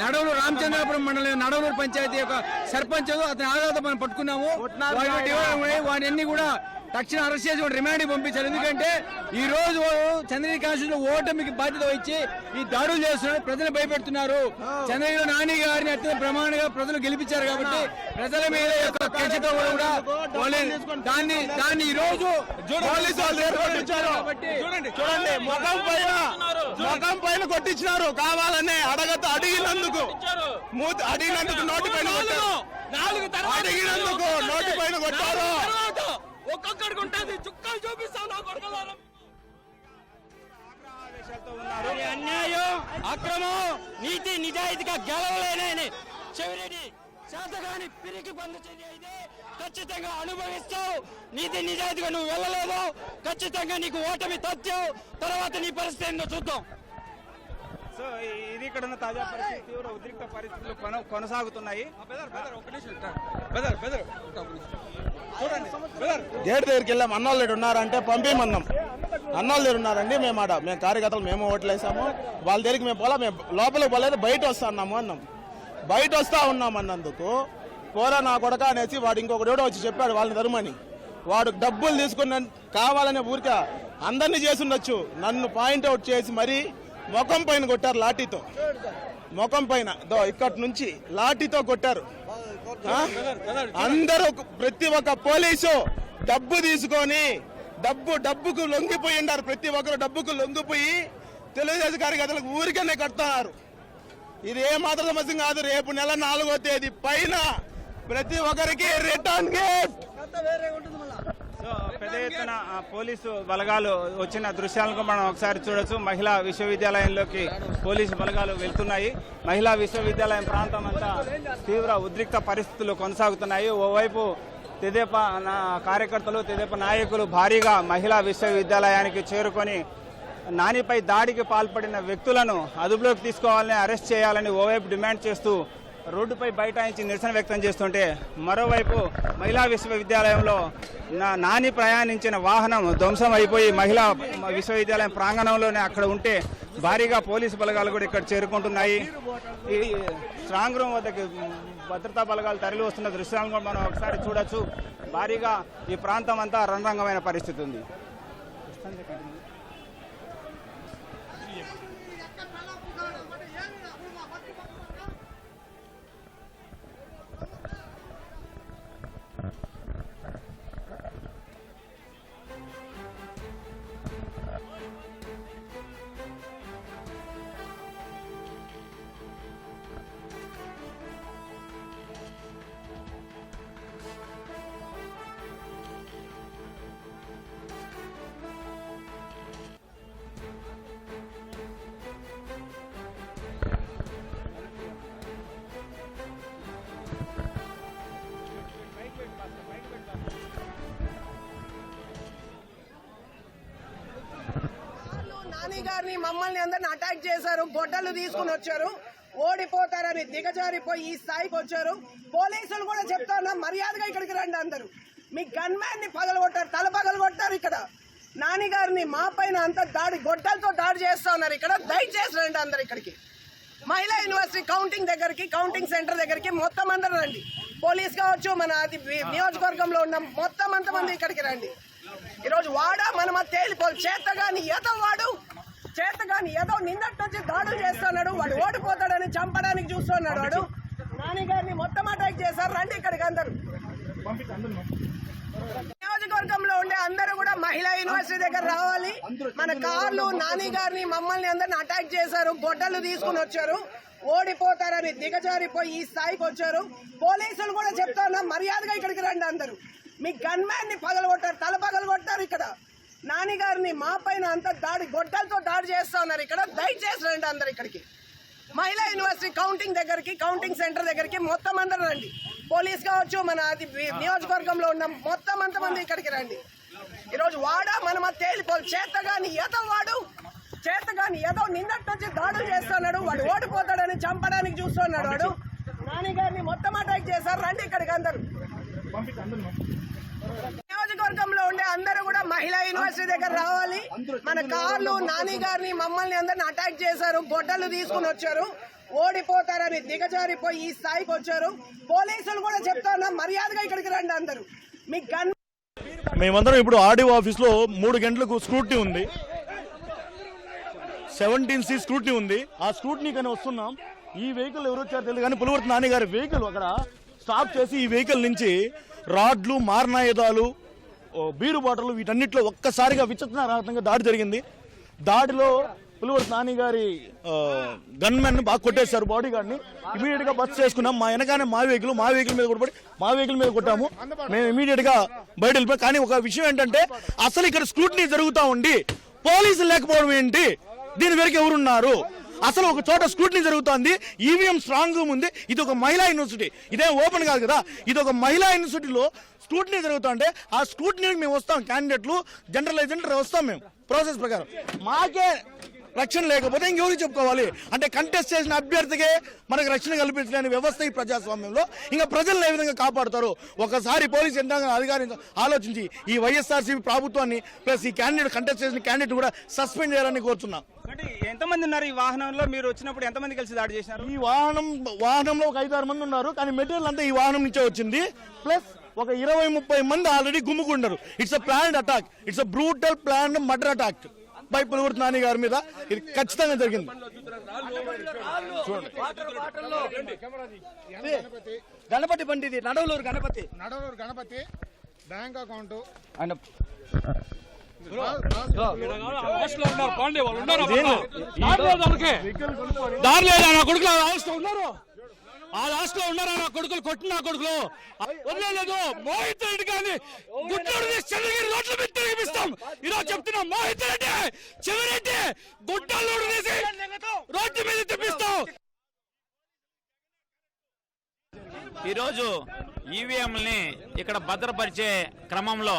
నడవలూరు రామచంద్రాపురం మండలం నడవలూరు పంచాయతీ యొక్క సర్పంచ్. అతని ఆధారంతో మనం పట్టుకున్నాము. వారి అన్ని కూడా తక్షణ అరెస్ట్ చేసి రిమాండ్ పంపించారు. ఎందుకంటే ఈ రోజు చంద్రగిరి కాన్స్టిట్యూషన్ ఓటమికి బాధ్యత వహించి ఈ దాడులు చేస్తున్నారు, ప్రజలు భయపెడుతున్నారు. చంద్రగిరి నాని గారిని అత్యంత ప్రమాణంగా ప్రజలు గెలిపించారు కాబట్టి ప్రజల మీద యొక్క కక్షతో కూడా దాన్ని ఈ రోజు చూడండి ముఖం పైన కొట్టించినారు కావాలనే అడిగినందుకు నోటి పైన కొట్టారు. ఒక్కొక్కడికి ఉంటుంది చుక్కలు చూపిస్తాం నా కొడుకులను. అన్యాయం, అక్రమం, నీతి నిజాయితీగా గెలవలేనని చెవిరెడ్డి శాతగాని పిరికి బంధు చర్య ఇదే. ఖచ్చితంగా అనుభవిస్తావు. నీతి నిజాయితీగా నువ్వు వెళ్ళలేదు, ఖచ్చితంగా నీకు ఓటమి తథ్యం. తర్వాత నీ పరిస్థితి ఏందో చూద్దాం. సో ఇది ఇక్కడ ఉన్న తాజా పరిస్థితి. తీవ్ర ఉద్రిక్త పరిస్థితులు కొనసాగుతున్నాయి. గేట్ దగ్గరికి వెళ్ళాం. అన్నోళ్ళు దగ్గర ఉన్నారంటే పంపించమన్నాం. అన్నోళ్ళ దగ్గర ఉన్నారండి, మేము కార్యకర్తలు మేము ఓట్లేసాము. వాళ్ళ దగ్గరికి మేము పోలా, మేము లోపలికి పోలేదు, బయట వస్తున్నాము అన్నాం. బయట వస్తా ఉన్నాం అన్నందుకు పోరా నా కొడక అనేసి వాడు ఇంకొకటి ఎవడో వచ్చి చెప్పాడు వాళ్ళని ధర్మని. వాడు డబ్బులు తీసుకున్న కావాలనే ఊరిక అందరినీ చేసుండొచ్చు, నన్ను పాయింట్అవుట్ చేసి మరీ ముఖం పైన కొట్టారు లాఠీతో. ముఖం పైన ఇక్కడి నుంచి లాఠీతో కొట్టారు. అందరూ ప్రతి ఒక్క పోలీసు డబ్బు తీసుకొని డబ్బుకు లొంగిపోయి ఉన్నారు. ప్రతి ఒక్కరు డబ్బుకు లొంగిపోయి తెలుగుదేశం కార్యకర్తలకు ఊరికనే కడుతున్నారు. ఇది ఏ మాత్రం సమస్య కాదు. రేపు నెల 4వ తేదీ పైన ప్రతి ఒక్కరికి రిటర్న్ గిఫ్ట్ సో పెద్ద ఎత్తున పోలీసు బలగాలు వచ్చిన దృశ్యాలను మనం ఒకసారి చూడొచ్చు. మహిళా విశ్వవిద్యాలయంలోకి పోలీసు బలగాలు వెళ్తున్నాయి. మహిళా విశ్వవిద్యాలయం ప్రాంతం అంతా తీవ్ర ఉద్రిక్త పరిస్థితులు కొనసాగుతున్నాయి. ఓవైపు తెదేపా కార్యకర్తలు, తెదేపా నాయకులు భారీగా మహిళా విశ్వవిద్యాలయానికి చేరుకొని నానిపై దాడికి పాల్పడిన వ్యక్తులను అదుపులోకి తీసుకోవాలని, అరెస్ట్ చేయాలని ఓవైపు డిమాండ్ చేస్తూ రోడ్డుపై బైఠాయించి నిరసన వ్యక్తం చేస్తుంటే, మరోవైపు మహిళా విశ్వవిద్యాలయంలో నాని ప్రయాణించిన వాహనం ధ్వంసం అయిపోయి మహిళా విశ్వవిద్యాలయం ప్రాంగణంలోనే అక్కడ ఉంటే భారీగా పోలీసు బలగాలు కూడా ఇక్కడ చేరుకుంటున్నాయి. ఈ స్ట్రాంగ్ రూమ్ వద్దకు భద్రతా బలగాలు తరలి వస్తున్న దృశ్యాలను కూడా మనం ఒకసారి చూడొచ్చు. భారీగా ఈ ప్రాంతం అంతా రణరంగమైన పరిస్థితి ఉంది. నాని గారిని మమ్మల్ని అందరిని అటాక్ చేశారు, గొడ్డలు తీసుకుని వచ్చారు, ఓడిపోతారని దిగజారిపోయి ఈ స్థాయికి వచ్చారు. పోలీసులు కూడా చెప్తాను, మర్యాదగా ఇక్కడికి రండి అందరూ. మీ గన్ మ్యాన్ ని పగలగొట్టారు, తల పగలగొట్టారు. ఇక్కడ నాని గారిని మా పైన అంత దాడి, గొడ్డలతో దాడి చేస్తా ఉన్నారు. ఇక్కడ దయచేసి రండి అందరు ఇక్కడికి. మహిళా యూనివర్సిటీ కౌంటింగ్ దగ్గరికి, కౌంటింగ్ సెంటర్ దగ్గరికి మొత్తం అందరూ రండి. పోలీస్ కావచ్చు, మన నియోజకవర్గంలో ఉన్న మొత్తం అంతమంది ఇక్కడికి రండి. ఈరోజు వాడా మనమ తేలిపోదు. చేతగాని ఏదో నిన్నట్టు వచ్చి దాడులు చేస్తున్నాడు. వాడు ఓడిపోతాడని చంపడానికి చూస్తున్నాడు. వాడు నాని గారిని మొత్తం అటాక్ చేశారు. రండి ఇక్కడికి అందరు. నియోజకవర్గంలో ఉండే అందరూ కూడా మహిళా యూనివర్సిటీ దగ్గర రావాలి. మన కార్లు నాని గారిని మమ్మల్ని అందరిని అటాక్ చేశారు, గొడ్డలు తీసుకుని వచ్చారు, ఓడిపోతారని దిగజారిపోయి ఈ స్థాయికి వచ్చారు. పోలీసులు కూడా చెప్తాను, మర్యాదగా ఇక్కడికి రండి అందరూ. మీ గన్ మ్యాన్ ని పగలగొట్టారు, తల పగలగొట్టారు. ఇక్కడ నాని గారిని మా పైన అంత దాడి, గొడ్డలతో దాడి చేస్తా ఉన్నారు. ఇక్కడ దయచేసి రండి అందరు ఇక్కడికి. మహిళా యూనివర్సిటీ కౌంటింగ్ దగ్గరికి, కౌంటింగ్ సెంటర్ దగ్గరికి మొత్తం అందరూ రండి. పోలీస్ కావచ్చు, మన నియోజకవర్గంలో ఉన్న మొత్తం అంతమంది ఇక్కడికి రండి. ఈరోజు వాడా మనమ తేలిపోదు. చేతగాని ఏదో నిన్నట్టు వచ్చి దాడులు చేస్తున్నాడు. వాడు ఓడిపోతాడని చంపడానికి చూస్తున్నాడు. వాడు నాని గారిని మొత్తం అటాక్ చేశారు. రండి ఇక్కడికి అందరు. నియోజకవర్గంలో ఉండే అందరూ కూడా మహిళా యూనివర్సిటీ దగ్గర రావాలి. మన కార్లు నాని గారిని మమ్మల్ని అందరిని అటాక్ చేశారు, గొడ్డలు తీసుకుని వచ్చారు, ఓడిపోతారని దిగజారిపోయి ఈ స్థాయికి వచ్చారు. పోలీసులు కూడా చెప్తాను, మర్యాదగా ఇక్కడికి రండి అందరూ. మీ గన్ మేమందరం ఇప్పుడు ఆర్డీఓ ఆఫీస్ లో 3 గంటలకు స్క్రూటినీ ఉంది, 17C స్క్రూటినీ ఉంది. ఆ స్క్రూటినీ కానీ వస్తున్నాం. ఈ వెహికల్ ఎవరు వచ్చారో తెలియదు కానీ పులివర్తి నాని గారి వెహికల్ అక్కడ స్టాప్ చేసి ఈ వెహికల్ నుంచి రాడ్లు, మారణాయుధాలు, బీరు బాటలు వీటన్నిటిలో ఒక్కసారిగా విచిత్రకంగా దాడి జరిగింది. దాడిలో పులివర్తి నాని గారి గన్మెన్ బాగా కొట్టేశారు, బాడీ గార్డ్ని. ఇమీడియట్ గా బస్ చేసుకున్నాం. మా వెనకానే మా వెహికల్ మీద కొట్టబడి మా వెహికల్ మీద కొట్టాము. మేము ఇమీడియట్ గా బయట వెళ్ళిపోయాం. కానీ ఒక విషయం ఏంటంటే, అసలు ఇక్కడ స్క్రూటినీ జరుగుతూ ఉండి పోలీసులు లేకపోవడం ఏంటి? దీని వెనక ఎవరున్నారు? అసలు ఒక చోట స్క్రూటినీ జరుగుతోంది, ఈవీఎం స్ట్రాంగ్ రూమ్ ఉంది. ఇది ఒక మహిళా యూనివర్సిటీ, ఇదేం ఓపెన్ కాదు కదా. ఇది ఒక మహిళా యూనివర్సిటీలో స్క్రూటినీ జరుగుతుంటే ఆ స్క్రూటినీకి మేము వస్తాం, క్యాండిడేట్లు, జనరల్ ఏజెంట్ వస్తాం. మేము ప్రాసెస్ ప్రకారం మాకే రక్షణ లేకపోతే ఇంకెవరికి చెప్పుకోవాలి? అంటే కంటెస్ట్ చేసిన అభ్యర్థికే మనకు రక్షణ కల్పించలేని వ్యవస్థ ఈ ప్రజాస్వామ్యంలో ఇంకా ప్రజలను ఏ విధంగా కాపాడుతారు? ఒకసారి పోలీస్ యంత్రాంగం అధికారులు ఆలోచించి ఈ వైఎస్ఆర్సీపీ ప్రభుత్వాన్ని ప్లస్ ఈ క్యాండిడేట్ కంటెస్ట్ చేసిన క్యాండిడేట్ కూడా సస్పెండ్ చేయాలని కోరుతున్నాం. ఎంతమంది ఉన్నారు ఈ వాహనంలో? మీరు వచ్చినప్పుడు ఎంతమంది కలిసి దాడి చేశారు? ఈ వాహనంలో ఒక 5-6 మంది ఉన్నారు. కానీ మెటీరియల్ అంతా ఈ వాహనం నుంచే వచ్చింది. ప్లస్ ఒక 20-30 మంది ఆల్రెడీ గుమ్ముకున్నారు. It's a planned attack, it's a brutal planned murder attack by Pulivarthi Nani గారి మీద. ఇది ఖచ్చితంగా జరిగింది. గణపతి బండి, ఇది నడవలూరు గణపతి బ్యాంక్ అకౌంట్ దారి లేదా నా కొడుకులు అవసరం ఉన్నారు. ఆ లాస్ట్ లో ఉన్నారా నా కొడుకులు కొట్టిన నా కొడుకులు వదిలేదు. మోహిత్ రెడ్డి కానీ గుడ్డోడు చంద్రగిరి రోడ్ల మీద తిరిగిపిస్తాం. ఈరోజు చెప్తున్నా, మోహిత్ రెడ్డి చెవిరెడ్డి గుడ్డలు తీసి రోడ్డు మీద తెప్పిస్తాం. ఈరోజు ఈవీఎంలని ఇక్కడ భద్రపరిచే క్రమంలో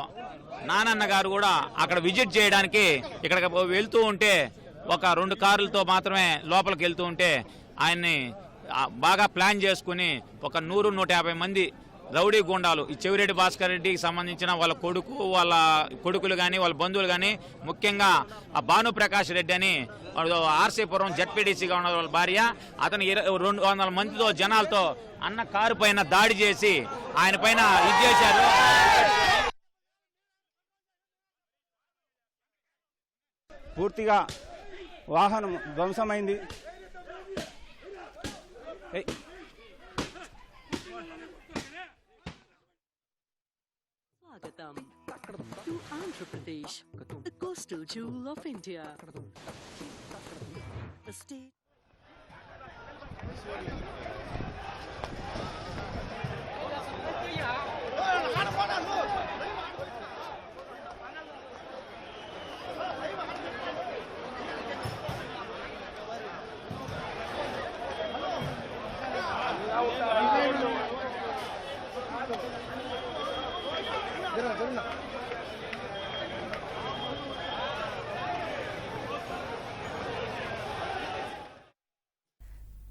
నానన్న గారు కూడా అక్కడ విజిట్ చేయడానికి ఇక్కడ వెళ్తూ ఉంటే ఒక 2 కార్లతో మాత్రమే లోపలికి వెళ్తూ ఉంటే ఆయన్ని బాగా ప్లాన్ చేసుకుని ఒక 100-150 మంది రౌడీ గుండాలు, ఈ చెవిరెడ్డి భాస్కర్ రెడ్డికి సంబంధించిన వాళ్ళ కొడుకులు కానీ వాళ్ళ బంధువులు కానీ, ముఖ్యంగా ఆ భానుప్రకాష్ రెడ్డి అని ఆర్సీపురం జడ్పీడీసీగా ఉన్న వాళ్ళ భార్య, అతను 200 మందితో జనాలతో అన్న కారు పైన దాడి చేసి ఆయన పైన ఇది చేశారు. పూర్తిగా వాహనం ధ్వంసమైంది. Swagatam to Andhra Pradesh, the coastal jewel of India. The state.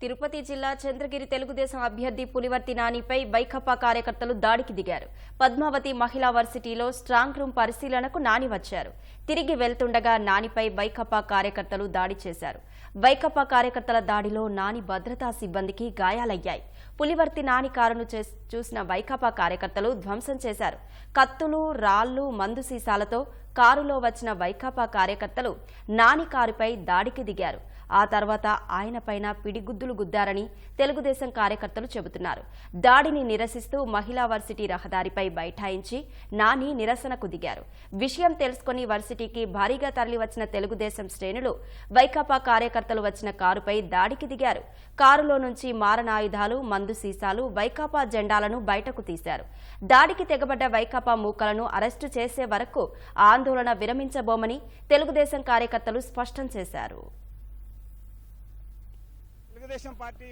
Tirupati జిల్లా చంద్రగిరి తెలుగుదేశం అభ్యర్థి పులివర్తి నానిపై వైకాపా కార్యకర్తలు దాడికి దిగారు. పద్మావతి మహిళా వర్సిటీలో స్ట్రాంగ్ రూమ్ పరిశీలనకు నాని వచ్చారు. తిరిగి వెళ్తుండగా నానిపై వైకాపా కార్యకర్తలు దాడి చేశారు. వైకాపా కార్యకర్తల దాడిలో నాని భద్రతా సిబ్బందికి గాయాలయ్యాయి. పులివర్తి నాని కారును చూసిన వైకాపా కార్యకర్తలు ధ్వంసం చేశారు. కత్తులు, రాళ్లు, మందు సీసాలతో కారులో వచ్చిన వైకాపా కార్యకర్తలు నాని కారుపై దాడికి దిగారు. ఆ తర్వాత ఆయనపైన పిడిగుద్దులు గుద్దారని తెలుగుదేశం కార్యకర్తలు చెబుతున్నారు. దాడిని నిరసిస్తూ మహిళా వర్సిటీ రహదారిపై బైఠాయించి నాని నిరసనకు దిగారు. విషయం తెలుసుకుని వర్సిటీకి భారీగా తరలివచ్చిన తెలుగుదేశం శ్రేణులు వైకాపా కార్యకర్తలు వచ్చిన కారుపై దాడికి దిగారు. కారులో నుంచి మారణాయుధాలు, మందు సీసాలు, వైకాపా జెండాలను బయటకు తీశారు. దాడికి తెగబడ్డ వైకాపా మూకలను అరెస్టు చేసే వరకు ఆందోళన విరమించబోమని తెలుగుదేశం కార్యకర్తలు స్పష్టం చేశారు. తెలుగుదేశం పార్టీ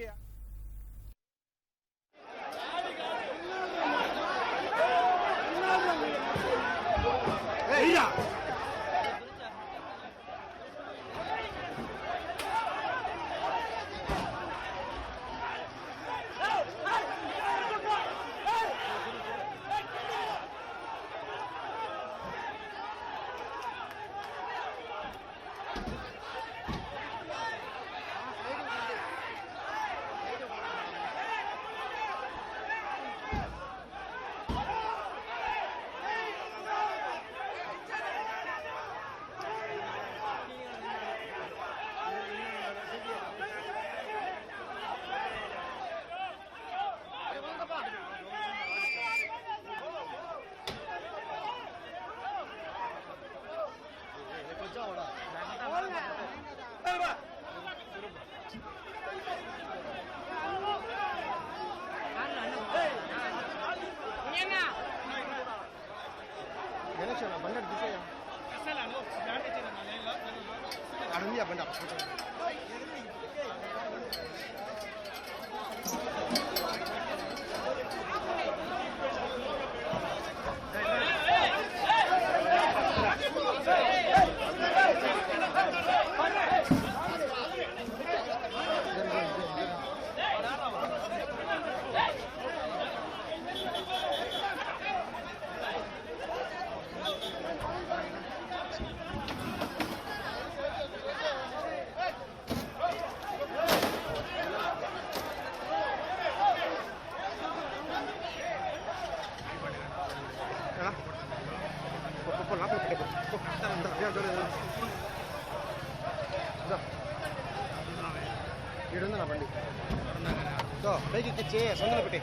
పెట్టి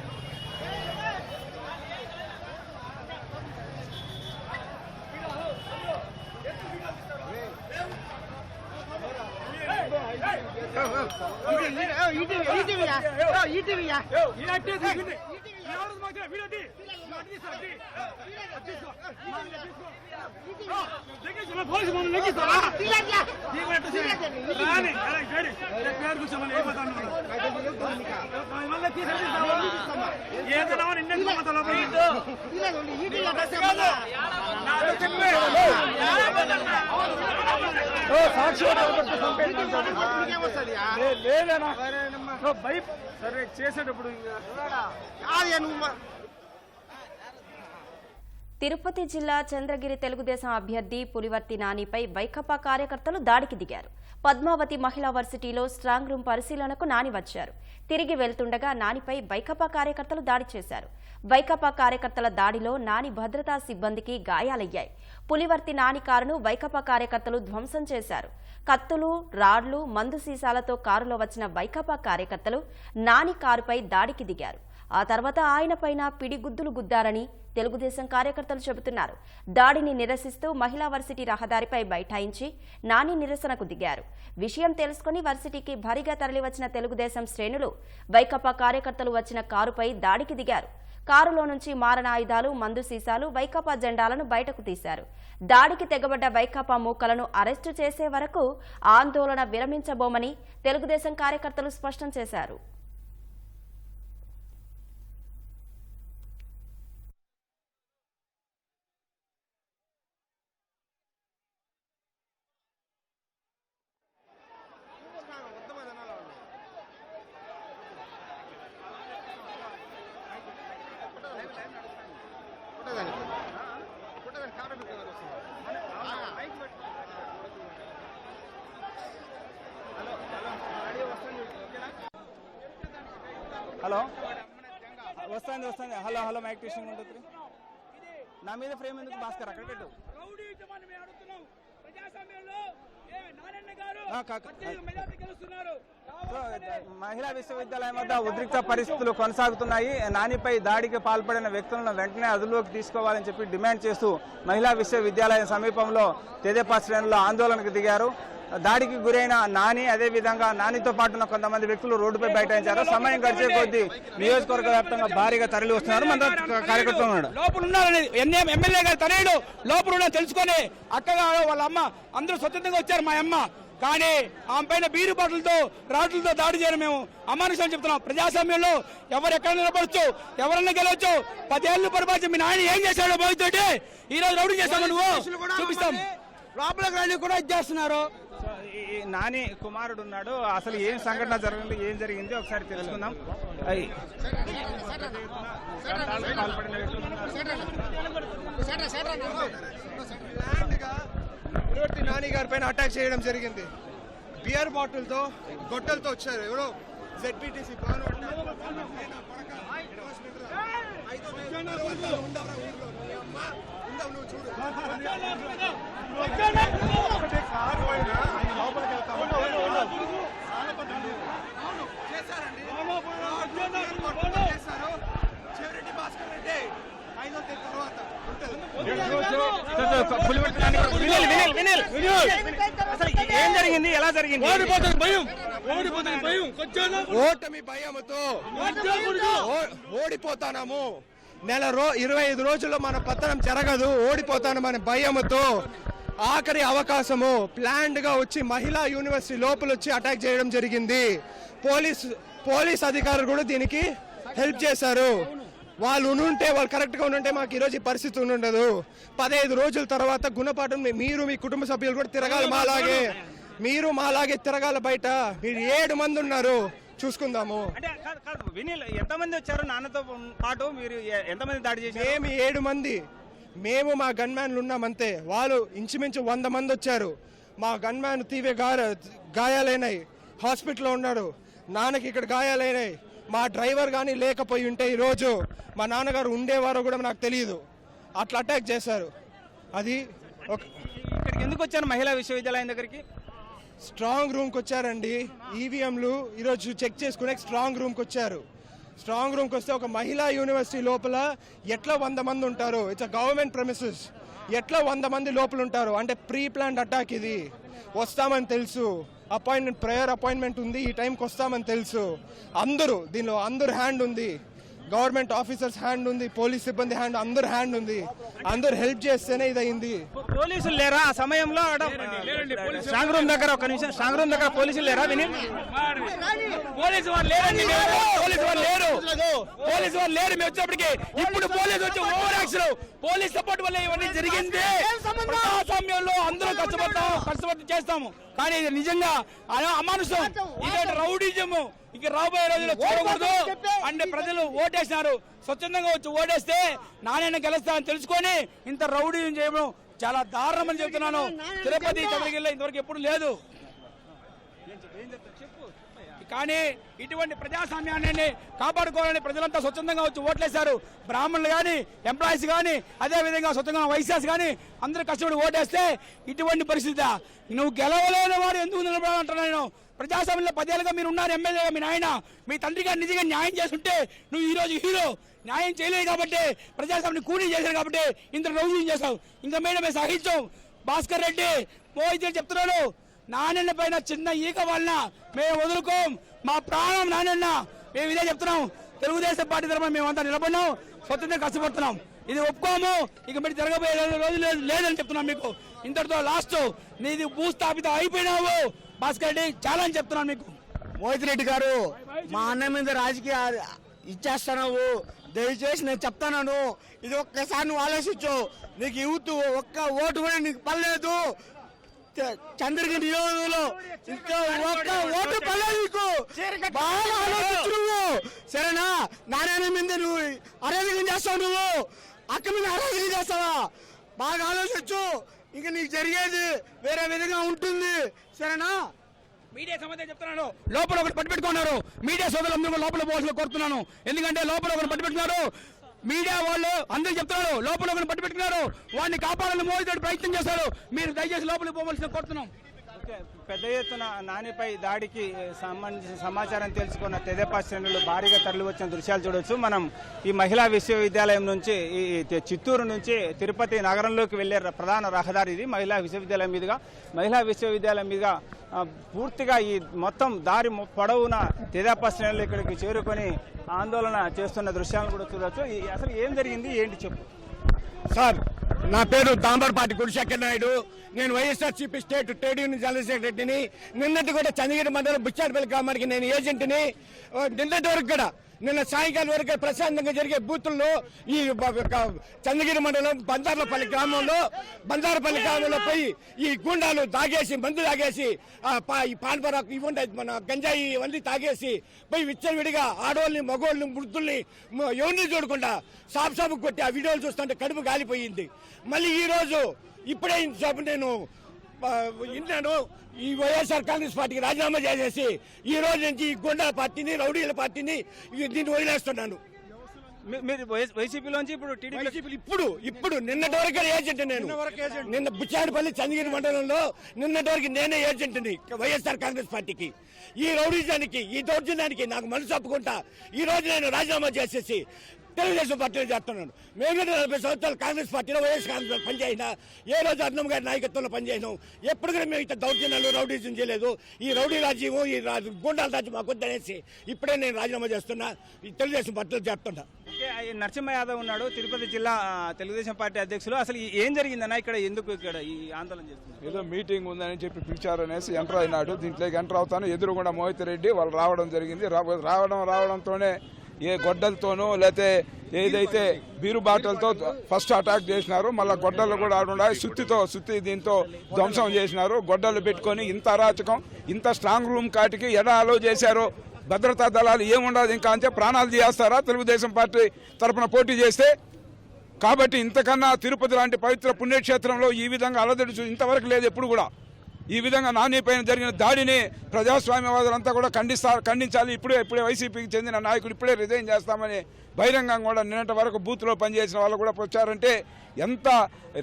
చేసేటప్పుడు తిరుపతి జిల్లా చంద్రగిరి తెలుగుదేశం అభ్యర్థి పులివర్తి నానిపై వైకాపా కార్యకర్తలు దాడికి దిగారు. పద్మావతి మహిళా వర్సిటీలో స్ట్రాంగ్ రూమ్ పరిశీలనకు నాని వచ్చారు. తిరిగి వెళ్తుండగా నానిపై వైకాపా కార్యకర్తలు దాడి చేశారు. వైకాపా కార్యకర్తల దాడిలో నాని భద్రతా సిబ్బందికి గాయాలయ్యాయి. పులివర్తి నాని కారును వైకాపా కార్యకర్తలు ధ్వంసం చేశారు. కత్తులు, రాడ్లు, మందు సీసాలతో కారులో వచ్చిన వైకాపా కార్యకర్తలు నాని కారుపై దాడికి దిగారు. ఆ తర్వాత ఆయనపైన పిడిగుద్దులు గుద్దారని తెలుగుదేశం కార్యకర్తలు చెబుతున్నారు. దాడిని నిరసిస్తూ మహిళా వర్సిటీ రహదారిపై బైఠాయించి నాని నిరసనకు దిగారు. విషయం తెలుసుకుని వర్సిటీకి భారీగా తరలివచ్చిన తెలుగుదేశం శ్రేణులు వైకాపా కార్యకర్తలు వచ్చిన కారుపై దాడికి దిగారు. కారులో నుంచి మారణాయుధాలు, మందు సీసాలు, వైకాపా జెండాలను బయటకు తీశారు. దాడికి తెగబడ్డ వైకాపా మూకలను అరెస్టు చేసే వరకు ఆందోళన విరమించబోమని తెలుగుదేశం కార్యకర్తలు స్పష్టం చేశారు. హలో వస్తుంది హలో హలో మైక్ టెస్టింగ్ ఉంటుంది. నా మీద ఫ్రేమ్ ఎందుకు భాస్కర్ అక్కడ పెట్టు. మహిళా విశ్వవిద్యాలయం వద్ద ఉద్రిక్త పరిస్థితులు కొనసాగుతున్నాయి. నానిపై దాడికి పాల్పడిన వ్యక్తులను వెంటనే అదుపులోకి తీసుకోవాలని చెప్పి డిమాండ్ చేస్తూ మహిళా విశ్వవిద్యాలయం సమీపంలో తెదేపా శ్రేణులు ఆందోళనకు దిగారు. దాడికి గురైన నాని, అదేవిధంగా నానితో పాటున్న కొంతమంది వ్యక్తులు రోడ్డుపై బైఠాయించారు. సమయం గడిచే కొద్దీ నియోజకవర్గ వ్యాప్తంగా భారీగా తరలి వస్తున్నారు. మన కార్యకర్తలు ఉన్నాడు. లోపల ఉన్నారని ఎమ్మెల్యే గారు తనయుడు లోపల ఉన్నా తెలుసుకొని అక్కగా వాళ్ళ అమ్మ అందరూ స్వతంత్రంగా వచ్చారు. మా అమ్మ కానీ ఆమె పైన బీరు బాటలతో రాట్లతో దాడి చేయడం మేము అమానుషం చెప్తున్నాం. ప్రజాస్వామ్యంలో ఎవరు ఎక్కడ నిలబడచ్చు, ఎవరన్నా గెలవచ్చు. 10 ఏళ్ళు పరిపాలించి మీ నాయన ఏం చేశాడో భవితోటి ఈ రోజు రౌడీ చేస్తాము నువ్వు చూపిస్తాం. లోపలికి రాని కూడా ఇచ్చేస్తున్నారు. నాని కుమారుడు ఉన్నాడు. అసలు ఏం సంఘటన జరిగింది, ఏం జరిగింది ఒకసారి తెలుసుకుందాం. పులివర్తి నాని గారి పైన అటాక్ చేయడం జరిగింది. బియర్ బాటిల్తో గొడ్డలతో వచ్చారు. ఎవరో ZPTC ఏం జరిగింది, ఎలా జరిగింది? ఓటమి భయంతో ఓడిపోతాము. 25 రోజుల్లో మన పతనం జరగదు, ఓడిపోతానమనే భయంతో ఆఖరి అవకాశము ప్లాన్డ్ గా వచ్చి మహిళా యూనివర్సిటీ లోపల వచ్చి అటాక్ చేయడం జరిగింది. పోలీస్ అధికారులు కూడా దీనికి హెల్ప్ చేశారు. వాళ్ళు కరెక్ట్ గా ఉంటే మాకు ఈ రోజు ఈ పరిస్థితి ఉండదు. 15 రోజుల తర్వాత గుణపాఠం మీరు మీ కుటుంబ సభ్యులు కూడా తిరగాలి మాలాగే. మీరు మాలాగే తిరగాలి. బయట మీరు 7 మంది ఉన్నారు, చూసుకుందాము. ఎంతమంది వచ్చారు నాన్నతో పాటు? మీరు ఎంతమంది దాడి చేశారు? మేము 7 మంది. మేము మా గన్మ్యాన్లు ఉన్నామంతే. వాళ్ళు ఇంచుమించు 100 మంది వచ్చారు. మా గన్మ్యాన్ తీవ్ర గాయాలైనాయి, హాస్పిటల్లో ఉన్నాడు. నాన్నకి ఇక్కడ గాయాలైనాయి. మా డ్రైవర్ కానీ లేకపోయి ఉంటే ఈరోజు మా నాన్నగారు ఉండేవారో కూడా నాకు తెలియదు. అట్లా అటాక్ చేశారు. అది ఇక్కడికి ఎందుకు వచ్చారు? మహిళా విశ్వవిద్యాలయం దగ్గరికి స్ట్రాంగ్ రూమ్కి వచ్చారండి. ఈవీఎంలు ఈరోజు చెక్ చేసుకునే స్ట్రాంగ్ రూమ్కి వచ్చారు. స్ట్రాంగ్ రూమ్కి వస్తే ఒక మహిళా యూనివర్సిటీ లోపల ఎట్లా 100 మంది ఉంటారు? It's a government premises. ఎట్లా 100 మంది లోపల ఉంటారు? అంటే ప్రీ ప్లాన్డ్ అటాక్ ఇది. వస్తామని తెలుసు. ప్రేయర్ అపాయింట్మెంట్ ఉంది, ఈ టైంకి వస్తామని తెలుసు. దీనిలో అందరు హ్యాండ్ ఉంది, గవర్నమెంట్ ఆఫీసర్స్ హ్యాండ్ ఉంది, పోలీస్ సిబ్బంది హ్యాండ్, అందరు హ్యాండ్ ఉంది. అందరు హెల్ప్ చేస్తేనే ఇది అయింది. పోలీసులు లేరా ఆ సమయంలో? స్ట్రాంగ్ రూమ్ దగ్గర ఒక నిమిషం, స్ట్రాంగ్ రూమ్ దగ్గర పోలీసులు లేరా? పోలీసు వాళ్ళు లేరండి, పోలీసు వాళ్ళు లేరు, పోలీసు వాళ్ళు లేరు. మేము వచ్చేప్పటికి ఇప్పుడు పోలీసు వచ్చి ఓవర్ యాక్షన్, పోలీస్ సపోర్ట్ వల్ల ఇవన్నీ జరిగింది. ప్రజాస్వామ్యంలో అందరూ కష్టపడి చేస్తాము, కానీ ఇది నిజంగా అమానుషం, ఇది రౌడీజము. ఇక రాబోయే రోజుల్లో చూడకూడదు. అంటే ప్రజలు ఓటేసినారు, స్వచ్ఛందంగా వచ్చి ఓటేస్తే నాణ్యత గెలుస్తామని తెలుసుకొని ఇంత రౌడీజం చేయడం చాలా దారుణం అని చెప్తున్నాను. తిరుపతి చంద్రగిరిలో ఇంతవరకు ఎప్పుడు లేదు. కానీ ఇటువంటి ప్రజాస్వామ్యాన్ని కాపాడుకోవాలని ప్రజలంతా స్వచ్ఛందంగా వచ్చి ఓట్లేశారు. బ్రాహ్మణులు కానీ, ఎంప్లాయీస్ కానీ, అదే విధంగా స్వచ్ఛంగా వైశ్యాస్ కానీ అందరూ కష్టపడి ఓటేస్తే ఇటువంటి పరిస్థితి. నువ్వు గెలవలేని వాడు ఎందుకు నిలబడాలంటున్నా? నేను ప్రజాస్వామ్యంలో 10 ఏళ్ళుగా మీరు ఉన్నారు, ఎమ్మెల్యేగా మీ నాయన, మీ తండ్రి గారు నిజంగా న్యాయం చేస్తుంటే నువ్వు ఈ రోజు హీరో. న్యాయం చేయలేదు కాబట్టి, ప్రజాస్వామ్యం కూలీ చేశారు కాబట్టి ఇంత రోజు చేశావు. ఇంకా మీద మేము సహించాం. భాస్కర్ రెడ్డి, మోహిత్ చెప్తున్నాడు, నాణ్యత పైన చిన్న ఈక వలన మేము వదులుకోం, మా ప్రాణం నాణ్యన్న. మేము ఇదే చెప్తున్నాం. తెలుగుదేశం పార్టీ తరఫున మేమంతా నిలబడినాం, స్వతంత్రంగా కష్టపడుతున్నాం. ఇది ఒప్పుకోము. ఇక మీరు జరగబోయే రోజు లేదని చెప్తున్నాం మీకు. ఇంతటితో లాస్ట్. నీది భూస్థాపితం అయిపోయినావు భాస్కర్ రెడ్డి, చాలా అని చెప్తున్నాను మీకు. మోహిత్ రెడ్డి గారు, మా అన్న మీద రాజకీయ ఇచ్చేస్తున్నావు. దయచేసి నేను చెప్తాను, ఇది ఒక్కసారి నువ్వు ఆలోచించు. నీకు యూత్ ఒక్క ఓటు కూడా నీకు పర్లేదు. చంద్రగిరి నియోజకవర్గంలో ఇంకా ఒక్క ఓటు పర్లేదు నీకు. బాగా ఆలోచించు నువ్వు, సరేనా? నారాయణ మీద నువ్వు అరాజకం చేస్తావు, నువ్వు అక్క మీద అరాజకం చేస్తావా? బాగా ఆలోచించు. ఇంకా నీకు జరిగేది వేరే విధంగా ఉంటుంది, సరేనా? మీడియా సంబంధం చెప్తున్నాను. లోపల ఒకటి పట్టుపెట్టుకున్నారు. మీడియా సోదరులందరూ లోపల పోవాల్సిన కోరుతున్నాను. ఎందుకంటే లోపల ఒకటి పట్టుపెట్టుకున్నారు. మీడియా వాళ్ళు అందరూ చెప్తున్నారు, లోపల ఒకటి పట్టుపెట్టుకున్నారు. వాడిని కాపాడాలని మోదీ ప్రయత్నం చేశారు. మీరు దయచేసి లోపలికి పోవాల్సిన కోరుతున్నాం. పెద్ద ఎత్తున నానిపై దాడికి సంబంధించిన సమాచారం తెలుసుకున్న తెదేపా శ్రేణులు భారీగా తరలి వచ్చిన దృశ్యాలు చూడొచ్చు. మనం ఈ మహిళా విశ్వవిద్యాలయం నుంచి, ఈ చిత్తూరు నుంచి తిరుపతి నగరంలోకి వెళ్లే ప్రధాన రహదారి ఇది. మహిళా విశ్వవిద్యాలయం మీదుగా, మహిళా విశ్వవిద్యాలయం మీదుగా పూర్తిగా ఈ మొత్తం దారి పొడవున తెదేపా శ్రేణులు ఇక్కడికి చేరుకొని ఆందోళన చేస్తున్న దృశ్యాలను కూడా చూడొచ్చు. అసలు ఏం జరిగింది, ఏంటి చెప్పు సార్. నా పేరు దాంబర్పాటి గురుశేఖర్ నాయుడు. నేను YSRCP state trade union general సెక్రటరీని. నిన్నటి కూడా చంద్రగిరి మండలం బుచ్చారపల్లి గ్రామానికి నేను ఏజెంట్ని. నిన్నటి వరకు కూడా, నిన్న సాయంకాలం వరకు ప్రశాంతంగా జరిగే బూతుల్లో ఈ చంద్రగిరి మండలం బందార్లపల్లి గ్రామంలో పోయి ఈ గుండాలు తాగేసి, మందు తాగేసి, ఈ పాన్పరాకు ఇవ్వండి, మన గంజాయి ఇవన్నీ తాగేసి పోయి విచ్చలవిడిగా ఆడవాళ్ళని, మగవాళ్ళని, వృద్ధుల్ని ఎవరిని చూడకుండా సాపు కొట్టి ఆ వీడియోలు చూస్తుంటే కడుపు గాలిపోయింది. మళ్ళీ ఈ రోజు ఇప్పుడే నేను విన్నాను, ఈ వైఎస్ఆర్ కాంగ్రెస్ పార్టీకి రాజీనామా చేసేసి ఈ రోజు నుంచి ఈ గుండా పార్టీని, రౌడీల పార్టీని దీన్ని వదిలేస్తున్నాను. వైసీపీలోంచి ఇప్పుడు నిన్నటి వరకు ఏజెంట్ నేను. నిన్న బుచ్చాడపల్లి చంద్రగిరి మండలంలో నిన్నటి వరకు నేనే ఏజెంట్ని వైఎస్ఆర్ కాంగ్రెస్ పార్టీకి. ఈ రౌడీజానికి, ఈ దౌర్జన్యానికి నాకు మనసు ఒప్పుకుంటా ఈ రోజు నేను రాజీనామా చేసేసి తెలుగుదేశం పార్టీలో చేస్తున్నాను. మేము 40 సంవత్సరాలు కాంగ్రెస్ పార్టీలో, వైఎస్ కాంగ్రెస్ పనిచేసినా, ఏ రోజు అన్నం గారి నాయకత్వంలో పనిచేసినాం. ఎప్పుడు కూడా మేము ఇంత దౌర్జన్యాలు, రౌడీజం చేయలేదు. ఈ రౌడీ రాజ్యం, ఈ గుండాల రాజ్యం మాకు వద్దనేసి ఇప్పుడే నేను రాజీనామా చేస్తున్నా, ఈ తెలుగుదేశం పార్టీలో చేస్తున్నా. నరసింహ యాదవ్ ఉన్నాడు, తిరుపతి జిల్లా తెలుగుదేశం పార్టీ అధ్యక్షులు. అసలు ఏం జరిగిందన్నా ఇక్కడ, ఎందుకు ఇక్కడ ఈ ఆందోళన చేస్తున్నారు? ఏదో మీటింగ్ ఉందని చెప్పి పిలిచారనేసి ఎంటర్ అయినాడు. దీంట్లోకి ఎంటర్ అవుతాను, ఎదురుగుండా మోహిత్ రెడ్డి వాళ్ళు రావడం జరిగింది. రావడంతోనే ఏ గొడ్డలతోనూ లేకపోతే ఏదైతే బీరు బాటలతో ఫస్ట్ అటాక్ చేసినారు. మళ్ళీ గొడ్డలు కూడా ఆడుండా సుత్తి దీంతో ధ్వంసం చేసినారు. గొడ్డలు పెట్టుకొని ఇంత అరాచకం, ఇంత స్ట్రాంగ్ రూమ్ కాటికి ఎలా అలో చేశారో. భద్రతా దళాలు ఏముండదు ఇంకా అంతే, ప్రాణాలు తీయేస్తారా తెలుగుదేశం పార్టీ తరఫున పోటీ చేస్తే? కాబట్టి ఇంతకన్నా తిరుపతి లాంటి పవిత్ర పుణ్యక్షేత్రంలో ఈ విధంగా అలదడి ఇంతవరకు లేదు ఎప్పుడు కూడా. ఈ విధంగా నాని పైన జరిగిన దాడిని ప్రజాస్వామ్యవాదులంతా కూడా ఖండించాలి. ఇప్పుడే వైసీపీకి చెందిన నాయకులు ఇప్పుడే రిజైన్ చేస్తామని బహిరంగంగా కూడా నిన్నటి వరకు బూత్లో పనిచేసిన వాళ్ళు కూడా వచ్చారంటే ఎంత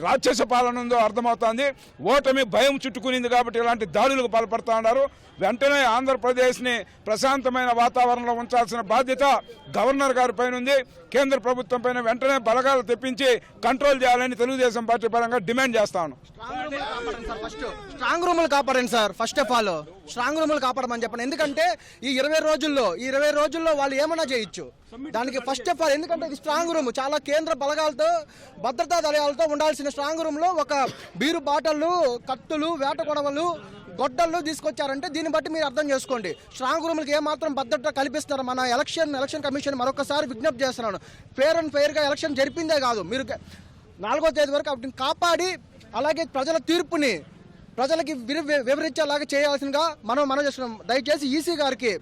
రాక్షస పాలన ఉందో అర్థమవుతోంది. ఓటమి భయం చుట్టుకునింది కాబట్టి ఇలాంటి దాడులకు పాల్పడుతూ ఉన్నారు. వెంటనే ఆంధ్రప్రదేశ్ని ప్రశాంతమైన వాతావరణంలో ఉంచాల్సిన బాధ్యత గవర్నర్ గారి పైన ఉంది. కేంద్ర ప్రభుత్వం పైన వెంటనే బలగాలు తెప్పించి కంట్రోల్ చేయాలని తెలుగుదేశం పార్టీ పరంగా డిమాండ్ చేస్తాను. స్ట్రాంగ్ రూములు కాపాడండి sir. First of all strong రూములు కాపాడమని చెప్పండి. ఎందుకంటే ఈ 20 రోజుల్లో వాళ్ళు ఏమన్నా చేయొచ్చు. దానికి ఫస్ట్ ఆఫ్ ఆల్ ఎందుకంటే ఇది స్ట్రాంగ్ రూమ్, చాలా కేంద్ర బలగాలతో భద్రతా దళాలతో ఉండాల్సిన స్ట్రాంగ్ రూమ్ లో ఒక బీరు బాటళ్ళు, కత్తులు, వేట కొడవలు, గొడ్డళ్ళు తీసుకొచ్చారంటే దీన్ని బట్టి మీరు అర్థం చేసుకోండి స్ట్రాంగ్ రూమ్లకి ఏమాత్రం భద్రత కల్పిస్తున్నారు. మన ఎలక్షన్ కమిషన్ మరొకసారి విజ్ఞప్తి చేస్తున్నాను, ఫేర్ అండ్ ఫెయిర్గా ఎలక్షన్ జరిపిందే కాదు, మీరు 4వ తేదీ వరకు వాటిని కాపాడి అలాగే ప్రజల తీర్పుని ప్రజలకి వివరించేలాగా చేయాల్సిందిగా మనం చేస్తున్నాం. దయచేసి ఈసీ గారికి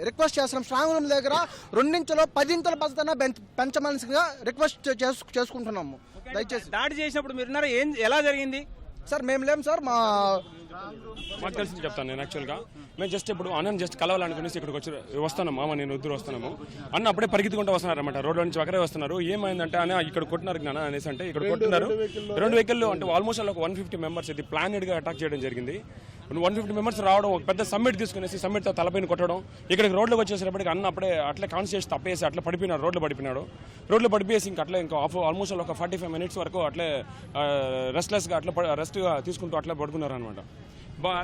రిక్వెస్ట్ చేస్తున్నాం, స్ట్రాంగ్ రూమ్ దగ్గర 2 నుంచి 10 భద్రత పెంచమనిగా రిక్వెస్ట్ చేసుకుంటున్నాము. దయచేసి దాడి చేసినప్పుడు మీరు ఎలా జరిగింది సార్? మేము లేము సార్, మాకు తెలిసి చెప్తాను. నేను యాక్చువల్గా మేము జస్ట్ ఇప్పుడు అన్న కలవాలనుకునేసి ఇక్కడికి వచ్చి వస్తున్నాము. మామ నేను ఇద్దరు వస్తున్నాము. అన్న అప్పుడే పరిగెత్తుకుంటూ వస్తున్నారన్నమాట. రోడ్ల నుంచి ఒకరే వస్తున్నారు. ఏమైందంటే అన్న ఇక్కడ కొట్టినారు జ్ఞాన అనేసి అంటే ఇక్కడ కొట్టినారు 2 వెహికల్ అంటే ఆల్మోస్ట్ ఒక 150 మెంబర్స్ ఇది ప్లానెడ్గా అటాక్ చేయడం జరిగింది. 150 మెంబర్స్ రావడం, ఒక పెద్ద సమ్మిట్ తీసుకునేసి సమ్మిట్తో తలపైన కొట్టడం, ఇక్కడికి రోడ్లోకి వచ్చేసేటప్పటికి అన్న అప్పుడే అట్లే కాన్స్టిట్యూషన్ తప్పేసి అట్లా పడిపోయినాడు. రోడ్లో పడిపోయేసి ఇంకా అట్లే ఇంకా ఆల్మోస్ట్ ఒక 45 మినిట్స్ వరకు అట్లే రెస్ట్లెస్గా రెస్ట్గా తీసుకుంటూ అట్లా పడుకున్నారు అనమాట.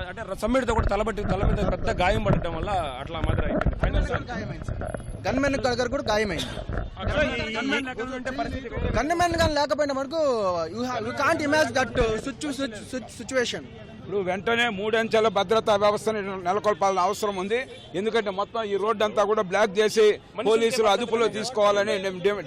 అంటే సమ్మిట్తో కూడా తల మీద పెద్ద గాయం పడటం వల్ల అట్లా మాదిరి అయిపోయింది. ఫైనల్ గన్మెన్ దగ్గర కూడా గాయమైంది. గన్మెన్ కానీ లేకపోయినా మనకు you can't imagine that situation. ఇప్పుడు వెంటనే 3 అంచెల భద్రతా వ్యవస్థను నెలకొల్పాల్సిన అవసరం ఉంది. ఎందుకంటే మొత్తం ఈ రోడ్డు అంతా కూడా బ్లాక్ చేసి పోలీసులు అదుపులో తీసుకోవాలని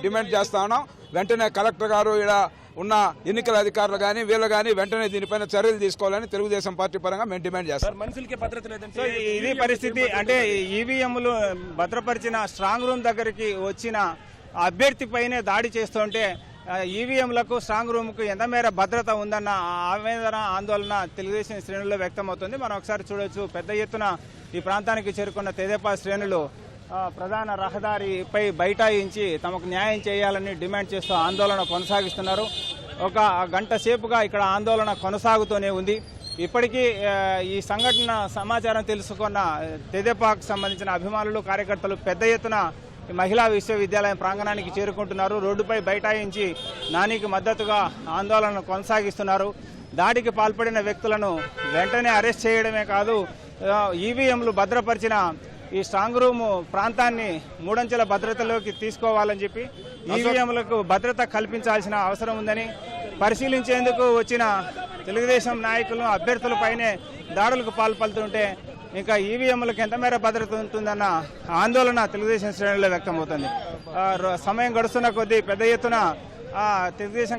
డిమాండ్ చేస్తా ఉన్నాం. వెంటనే కలెక్టర్ గారు ఇక్కడ ఉన్న ఎన్నికల అధికారులు కానీ వీళ్ళు కానీ వెంటనే దీనిపైన చర్యలు తీసుకోవాలని తెలుగుదేశం పార్టీ పరంగా మేము డిమాండ్ చేస్తాం. మనుషులకే భద్రత లేదంటే ఇది పరిస్థితి. అంటే ఈవీఎంలు భద్రపరిచిన స్ట్రాంగ్ రూమ్ దగ్గరికి వచ్చిన అభ్యర్థి పైనే దాడి చేస్తుంటే ఈవీఎంలకు స్ట్రాంగ్ రూమ్కు ఎంత మేర భద్రత ఉందన్న ఆవేదన, ఆందోళన తెలుగుదేశం శ్రేణుల్లో వ్యక్తమవుతుంది. మనం ఒకసారి చూడొచ్చు, పెద్ద ఎత్తున ఈ ప్రాంతానికి చేరుకున్న తెదేపా శ్రేణులు ప్రధాన రహదారిపై బైఠాయించి తమకు న్యాయం చేయాలని డిమాండ్ చేస్తూ ఆందోళన కొనసాగిస్తున్నారు. ఒక గంట సేపుగా ఇక్కడ ఆందోళన కొనసాగుతూనే ఉంది. ఇప్పటికీ ఈ సంఘటన సమాచారం తెలుసుకున్న తెదేపాకు సంబంధించిన అభిమానులు, కార్యకర్తలు పెద్ద ఎత్తున మహిళా విశ్వవిద్యాలయం ప్రాంగణానికి చేరుకుంటున్నారు. రోడ్డుపై బైఠాయించి నానికి మద్దతుగా ఆందోళన కొనసాగిస్తున్నారు. దాడికి పాల్పడిన వ్యక్తులను వెంటనే అరెస్ట్ చేయడమే కాదు, ఈవీఎంలు భద్రపరిచిన ఈ స్ట్రాంగ్ రూమ్ ప్రాంతాన్ని 3 అంచెల భద్రతలోకి తీసుకోవాలని చెప్పి ఈవీఎంలకు భద్రత కల్పించాల్సిన అవసరం ఉందని పరిశీలించేందుకు వచ్చిన తెలుగుదేశం నాయకులు అభ్యర్థులపైనే దాడులకు పాల్పడుతుంటే ఇంకా ఈవీఎంలకు ఎంత మేర భద్రత ఉంటుందన్న ఆందోళన తెలుగుదేశం శ్రేణుల్లో వ్యక్తమవుతుంది. సమయం గడుస్తున్న కొద్దీ పెద్ద ఎత్తున తెలుగుదేశం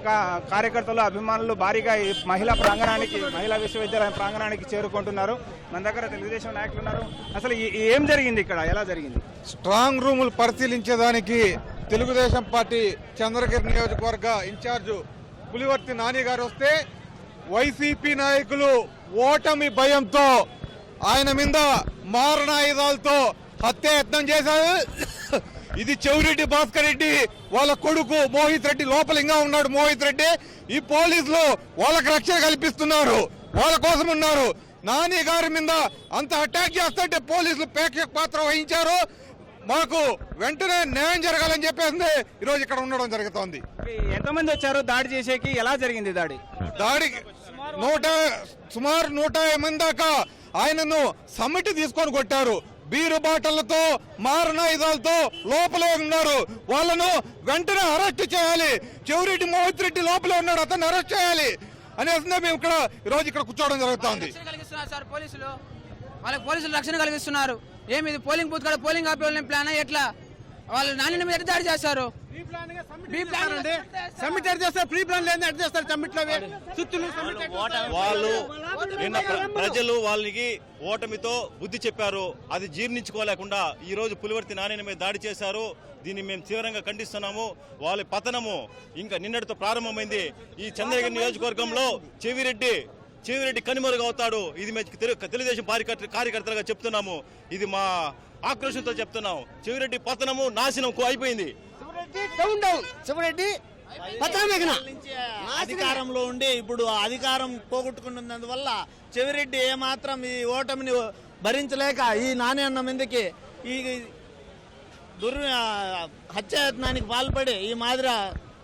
కార్యకర్తలు, అభిమానులు భారీగా ఈ మహిళా విశ్వవిద్యాలయం ప్రాంగణానికి చేరుకుంటున్నారు. మన దగ్గర తెలుగుదేశం నాయకులు ఉన్నారు. అసలు ఏం జరిగింది ఇక్కడ, ఎలా జరిగింది? స్ట్రాంగ్ రూములు పరిశీలించేదానికి తెలుగుదేశం పార్టీ చంద్రగిరి నియోజకవర్గ ఇన్ఛార్జు పులివర్తి నాని గారు వస్తే వైసీపీ నాయకులు ఓటమి భయంతో ఆయన మీద మారణాయుధాలతో హత్యాయత్నం చేశారు. ఇది చెవిరెడ్డి భాస్కర్ రెడ్డి వాళ్ళ కొడుకు మోహిత్ రెడ్డి, లోపల ఇంకా ఉన్నాడు మోహిత్ రెడ్డి. ఈ పోలీసులు వాళ్ళకి రక్షణ కల్పిస్తున్నారు, వాళ్ళ కోసం ఉన్నారు. నాని గారి మీద అంత అటాక్ చేస్తుంటే పోలీసులు ప్రేక్షక పాత్ర వహించారు. మాకు వెంటనే న్యాయం జరగాలని చెప్పేసి ఈరోజు ఇక్కడ ఉండడం జరుగుతోంది. ఎంతమంది వచ్చారు దాడి చేసేకి? ఎలా జరిగింది దాడి? సుమారు 150 మంది దాకా ఆయనను సమ్మిట్ తీసుకొని కొట్టారు. బీరు బాటలతో, మారణాయుధాలతో లోపలే ఉన్నారు. వాళ్ళను వెంటనే అరెస్ట్ చేయాలి. చెవిరెడ్డి మోహిత్ రెడ్డి లోపలే ఉన్నాడు, అతన్ని అరెస్ట్ చేయాలి అనేసి మేము ఇక్కడ ఈరోజు ఇక్కడ కూర్చోవడం జరుగుతుంది. పోలీసులు రక్షణ కలిగిస్తున్నారు. ఏమి పోలింగ్ బూత్ కాడ పోలింగ్ ఆపే ప్లాన్ ఎట్లా? వాళ్ళు నాని మీద దాడి చేశారు. వాళ్ళు నిన్న ప్రజలు వాళ్ళకి ఓటమితో బుద్ధి చెప్పారు. అది జీర్ణించుకోలేకుండా ఈ రోజు పులివర్తి నాని మీద దాడి చేశారు. దీన్ని మేము తీవ్రంగా ఖండిస్తున్నాము. వాళ్ళ పతనము ఇంకా నిన్నటితో ప్రారంభమైంది. ఈ చంద్రగిరి నియోజకవర్గంలో చెవిరెడ్డి కనుమరుగు అవుతాడు. ఇది మేము తెలుగుదేశం కార్యకర్తలుగా చెప్తున్నాము. ఇది మా ఆక్రోషంతో చెప్తున్నాం. చెవిరెడ్డి పతనము, నాశనం అయిపోయింది. అధికారంలో ఉండి ఇప్పుడు అధికారం పోగొట్టుకున్నందువల్ల చెవిరెడ్డి ఏమాత్రం ఈ ఓటమిని భరించలేక ఈ నాని అన్న మీదకి ఈ హత్యాయత్నానికి పాల్పడి ఈ మాదిరి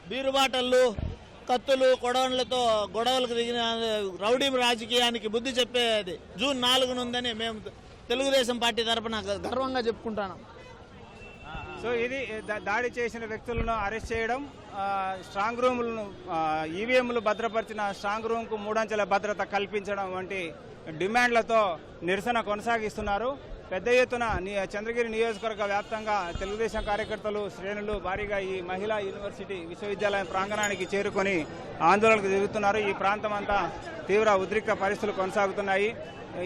బీరుబాటళ్ళు, కత్తులు కొడవలతో గొడవలకు దిగిన రౌడీ రాజకీయానికి బుద్ధి చెప్పేది జూన్ 4 ఉందని మేము తెలుగుదేశం పార్టీ తరఫున గర్వంగా చెప్పుకుంటున్నాం. సో ఇది దాడి చేసిన వ్యక్తులను అరెస్ట్ చేయడం, స్ట్రాంగ్ రూములను ఈవీఎంలు భద్రపరిచిన స్ట్రాంగ్ రూమ్కు 3 అంచెల భద్రత కల్పించడం వంటి డిమాండ్లతో నిరసన కొనసాగిస్తున్నారు. పెద్ద ఎత్తున చంద్రగిరి నియోజకవర్గ వ్యాప్తంగా తెలుగుదేశం కార్యకర్తలు శ్రేణులు భారీగా ఈ మహిళా యూనివర్సిటీ విశ్వవిద్యాలయం ప్రాంగణానికి చేరుకొని ఆందోళనకు దిగుతున్నారు. ఈ ప్రాంతం అంతా తీవ్ర ఉద్రిక్త పరిస్థితులు కొనసాగుతున్నాయి.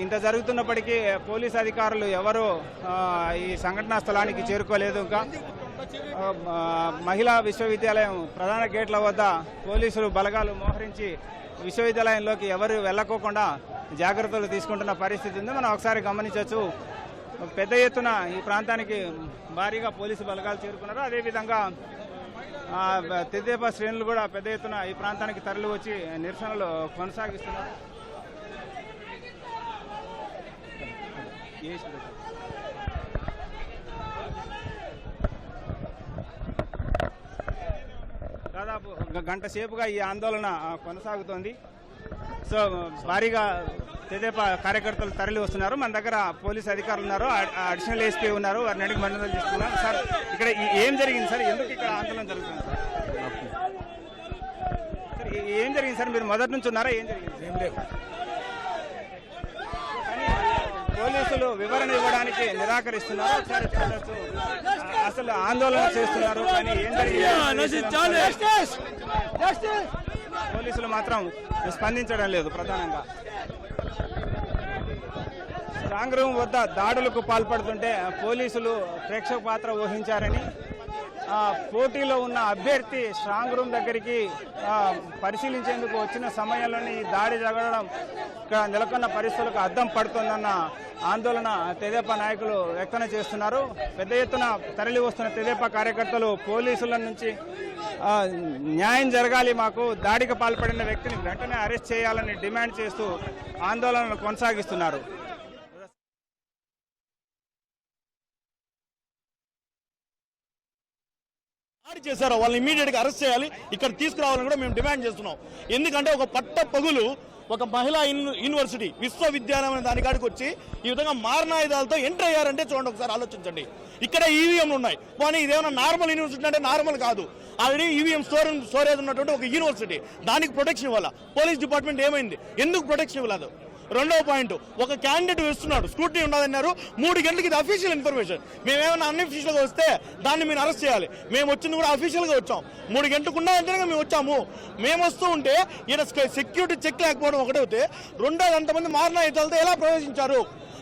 ఇంత జరుగుతున్నప్పటికీ పోలీసు అధికారులు ఎవరూ ఈ సంఘటనా స్థలానికి చేరుకోలేదు. ఇంకా మహిళా విశ్వవిద్యాలయం ప్రధాన గేట్ల వద్ద పోలీసులు బలగాలు మోహరించి విశ్వవిద్యాలయంలోకి ఎవరు వెళ్ళకోకుండా జాగ్రత్తలు తీసుకుంటున్న పరిస్థితి ఉంది. మనం ఒకసారి గమనించవచ్చు, పెద్ద ఎత్తున ఈ ప్రాంతానికి భారీగా పోలీసు బలగాలు చేరుకున్నారు. అదేవిధంగా తెదేపా శ్రేణులు కూడా పెద్ద ఎత్తున ఈ ప్రాంతానికి తరలి వచ్చి నిరసనలు కొనసాగిస్తున్నారు. దాదాపు గంట సేపుగా ఈ ఆందోళన కొనసాగుతోంది. సో భారీగా తెదేపా కార్యకర్తలు తరలి వస్తున్నారు. మన దగ్గర పోలీసు అధికారులు ఉన్నారు, అడిషనల్ ఎస్పీ ఉన్నారు, వారిని అడిగి మన్ననలు తీసుకున్నారు. సార్, ఇక్కడ ఏం జరిగింది సార్? ఎందుకు ఇక్కడ ఆందోళన జరుగుతుంది సార్? ఏం జరిగింది సార్? మీరు మొదటి నుంచి ఉన్నారా? ఏం జరిగింది? ఏం లేదు. పోలీసులు వివరణ ఇవ్వడానికి నిరాకరిస్తున్నారు. ఒకసారి చూడొచ్చు, అసలు ఆందోళన చేస్తున్నారు కానీ ఏం జరిగింది పోలీసులు మాత్రం స్పందించడం లేదు. ప్రధానంగా స్ట్రాంగ్ రూమ్ వద్ద దాడులకు పాల్పడుతుంటే పోలీసులు ప్రేక్షక పాత్ర వహించారని, పోటీలో ఉన్న అభ్యర్థి స్ట్రాంగ్ రూమ్ దగ్గరికి పరిశీలించేందుకు వచ్చిన సమయంలోనే ఈ దాడి జరగడం ఇక్కడ నెలకొన్న పరిస్థితులకు అద్దం పడుతుందన్న ఆందోళన తెదేపా నాయకులు వ్యక్తం చేస్తున్నారు. పెద్ద ఎత్తున తరలి వస్తున్న తెదేపా కార్యకర్తలు పోలీసుల నుంచి న్యాయం జరగాలి, మాకు దాడికి పాల్పడిన వ్యక్తిని వెంటనే అరెస్ట్ చేయాలని డిమాండ్ చేస్తూ ఆందోళనలు కొనసాగిస్తున్నారు. దాడి చేశారో వాళ్ళని ఇమీడియట్ గా అరెస్ట్ చేయాలి, ఇక్కడ తీసుకురావాలని కూడా మేము డిమాండ్ చేస్తున్నాం. ఎందుకంటే ఒక పట్ట పగులు ఒక మహిళా యూనివర్సిటీ విశ్వవిద్యాలయం అనే దాని కాడికి వచ్చి ఈ విధంగా మారణాయుధాలతో ఎంటర్ అయ్యారంటే చూడండి, ఒకసారి ఆలోచించండి. ఇక్కడ ఈవీఎంలు ఉన్నాయి, కానీ ఇదేమన్నా నార్మల్ యూనివర్సిటీ అంటే నార్మల్ కాదు. ఆల్రెడీ ఈవీఎం స్టోరేజ్ ఉన్నటువంటి ఒక యూనివర్సిటీ, దానికి ప్రొటెక్షన్ ఇవ్వాలా. పోలీస్ డిపార్ట్మెంట్ ఏమైంది? ఎందుకు ప్రొటెక్షన్ ఇవ్వలేదు? రెండవ పాయింట్, ఒక క్యాండిడేట్ వేస్తున్నాడు, స్క్రూటినీ ఉండదన్నారు. 3 గంటలకి ఇది అఫీషియల్ ఇన్ఫర్మేషన్. మేమేమన్నా అన్అఫీషియల్ గా వస్తే దాన్ని మీరు అరెస్ట్ చేయాలి. మేము వచ్చింది కూడా అఫీషియల్ గా వచ్చాం. 3 గంటలకు ఉన్నదంటేనే మేము వచ్చాము. మేము వస్తూ ఉంటే ఈయన సెక్యూరిటీ చెక్ లేకపోవడం ఒకటైతే, రెండోది అంతమంది మారణాయుధాలతో ఎలా ప్రవేశించారు?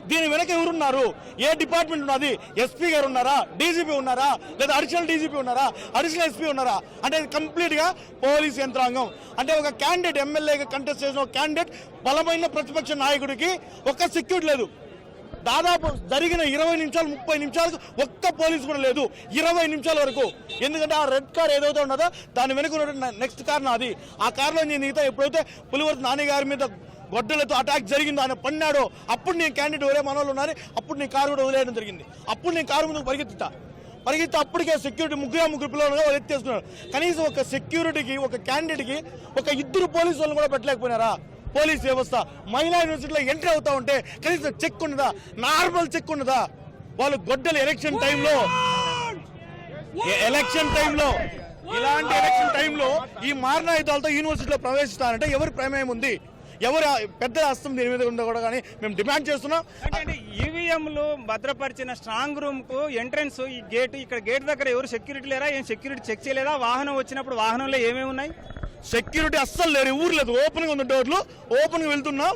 దీని వెనక ఎవరున్నారు? ఏ డిపార్ట్మెంట్ ఉన్నది? ఎస్పీ గారు ఉన్నారా? డీజీపీ ఉన్నారా? లేదా అడిషనల్ డీజీపీ ఉన్నారా? అడిషనల్ ఎస్పీ ఉన్నారా? అంటే కంప్లీట్ గా పోలీస్ యంత్రాంగం. అంటే ఒక క్యాండిడేట్, ఎమ్మెల్యేగా కంటెస్ట్ చేసిన ఒక క్యాండిడేట్, బలమైన ప్రతిపక్ష నాయకుడికి ఒక్క సెక్యూరిటీ లేదు. దాదాపు జరిగిన 20 నిమిషాలు 30 నిమిషాలకు ఒక్క పోలీసు కూడా లేదు, 20 నిమిషాల వరకు. ఎందుకంటే ఆ రెడ్ కార్ ఏదైతే ఉన్నదో దాని వెనుక నెక్స్ట్ కారణం అది. ఆ కారణం నేను మిగతా ఎప్పుడైతే పులివర్తి నాని గారి మీద గొడ్డలతో అటాక్ జరిగిందో, ఆయన పన్నాడో, అప్పుడు నేను క్యాండిడేట్ వేరే మనోళ్ళు ఉన్నారు, అప్పుడు నేను కారు కూడా వదిలేయడం జరిగింది. అప్పుడు నేను కారు ముందుకు పరిగెత్తి అప్పటికే సెక్యూరిటీ ముగ్గురు పిల్లలుగా ఎత్తేస్తున్నారు. కనీసం ఒక సెక్యూరిటీకి, ఒక క్యాండిడేట్కి ఒక 2 పోలీసు వాళ్ళు కూడా పెట్టలేకపోయినారా? పోలీస్ వ్యవస్థ మహిళా యూనివర్సిటీలో ఎంట్రీ అవుతా ఉంటే కనీసం చెక్ ఉన్నదా? నార్మల్ చెక్ ఉన్నదా? వాళ్ళు గొడ్డలు ఎలక్షన్ టైంలో ఇలాంటి ఎలక్షన్ టైంలో ఈ మారణాయుధాలతో యూనివర్సిటీలో ప్రవేశిస్తారంటే ఎవరి ప్రమేయం ఉంది? ఎవరు పెద్ద హస్తం దీని మీద ఉందో కూడా కానీ మేము డిమాండ్ చేస్తున్నాం. అంటే ఈవీఎంలు భద్రపరిచిన స్ట్రాంగ్ రూమ్ కు ఎంట్రన్స్ ఈ గేట్, ఇక్కడ గేట్ దగ్గర ఎవరు సెక్యూరిటీ లేరా? ఏం సెక్యూరిటీ చెక్ చేయలేదా? వాహనం వచ్చినప్పుడు వాహనంలో ఏమేమి ఉన్నాయి? సెక్యూరిటీ అస్సలు లేరు, ఊరు లేదు, ఓపెన్ గా ఉంది డోర్లు. ఓపెన్ గా వెళ్తున్నాం.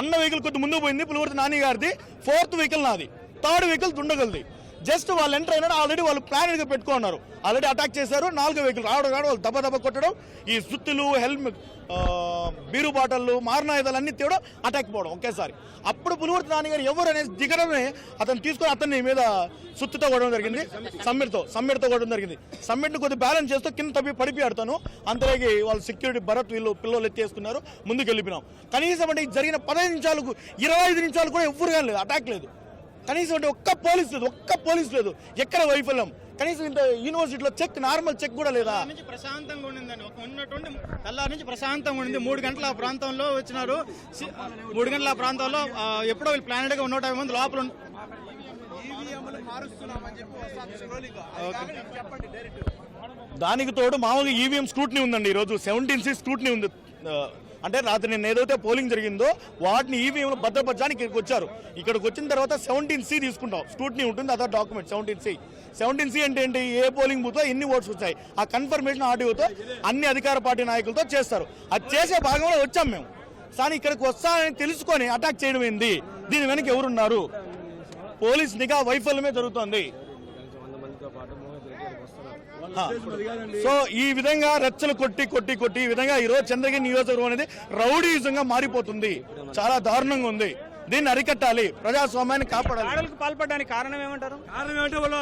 అన్న వెహికల్ కొద్ది ముందుకు పోయింది, పులివర్తి నాని గారిది. 4th వెహికల్ నాది, 3rd వెహికల్ దుండగలది. జస్ట్ వాళ్ళు ఎంటర్ అయినాడు, ఆల్రెడీ వాళ్ళు ప్లాన్ గా పెట్టుకున్నారు. ఆల్రెడీ అటాక్ చేశారు. 4వ వెహికల్ రావడం వాళ్ళు దెబ్బ కొట్టడం, ఈ సుత్తులు, హెల్మెట్, బీరు బాటళ్ళు, మారణాయుధాలు అన్ని తేవడం, అటాక్ పోవడం ఒకేసారి. అప్పుడు పులివర్తి నాని గారు ఎవరు అనేది దిగడమే అతను తీసుకొని అతన్ని మీద సుత్తుతో కొట్టడం జరిగింది, సమ్మెట్తో కొట్టడం జరిగింది. సమ్మెట్ని కొద్దిగా బ్యాలెన్స్ చేస్తూ కింద తప్పి పడిపోయాడుతాను. అంతలోకి వాళ్ళు సెక్యూరిటీ భరత్ వీళ్ళు పిల్లలు ఎత్తేసుకున్నారు, ముందుకు వెళ్ళిపోయినాం. కనీసం అంటే జరిగిన 15 నిమిషాలకు 25 నిమిషాలు కూడా ఎవ్వరు కానీ లేదు, అటాక్ లేదు. కనీసం అంటే ఒక్క పోలీసు లేదు. ఎక్కడ వైఫల్యం? కనీసం ఇంత యూనివర్సిటీలో చెక్, నార్మల్ చెక్ కూడా లేదా? నుంచి ప్రశాంతంగా ఉండిందండి. ఉన్నటువంటి తెల్లారి నుంచి ప్రశాంతంగా ఉండింది. 3 గంటల ఆ ప్రాంతంలో వచ్చినారు. 3 గంటల ఆ ప్రాంతంలో ఎప్పుడో వీళ్ళు ప్లానెడ్ గా 150 మంది లోపల దానికి తోడు మామూలుగా ఈవీఎం స్క్రూట్నీ ఉందండి. ఈరోజు 17C స్క్రూట్నీ ఉంది. అంటే రాత్రి నిన్న ఏదైతే పోలింగ్ జరిగిందో వాటిని ఈవీఎంలో భద్రపరచడానికి ఇక్కడికి వచ్చారు. ఇక్కడికి వచ్చిన తర్వాత 17C తీసుకుంటాం, స్క్రూట్నీ ఉంటుంది, అదే డాక్యుమెంట్ 17C అంటే ఏంటి? ఏ పోలింగ్ బూత్లో ఎన్ని ఓట్స్ వచ్చాయి ఆ కన్ఫర్మేషన్ ఆడియోతో అన్ని అధికార పార్టీ నాయకులతో చేస్తారు. అది చేసే భాగంలో వచ్చాం మేము. కానీ ఇక్కడికి వస్తానని తెలుసుకొని అటాక్ చేయడం ఏంది? దీని వెనక ఎవరున్నారు? పోలీస్ నిఘా వైఫల్యమే జరుగుతోంది. సో ఈ విధంగా రెచ్చలు కొట్టి ఈ విధంగా ఈరోజు చంద్రగిరి నియోజకవర్గం అనేది రౌడీజంగా మారిపోతుంది. చాలా దారుణంగా ఉంది. దీన్ని అరికట్టాలి, ప్రజాస్వామ్యాన్ని కాపాడాలి. పాల్పడడానికి కారణం ఏమంటారు?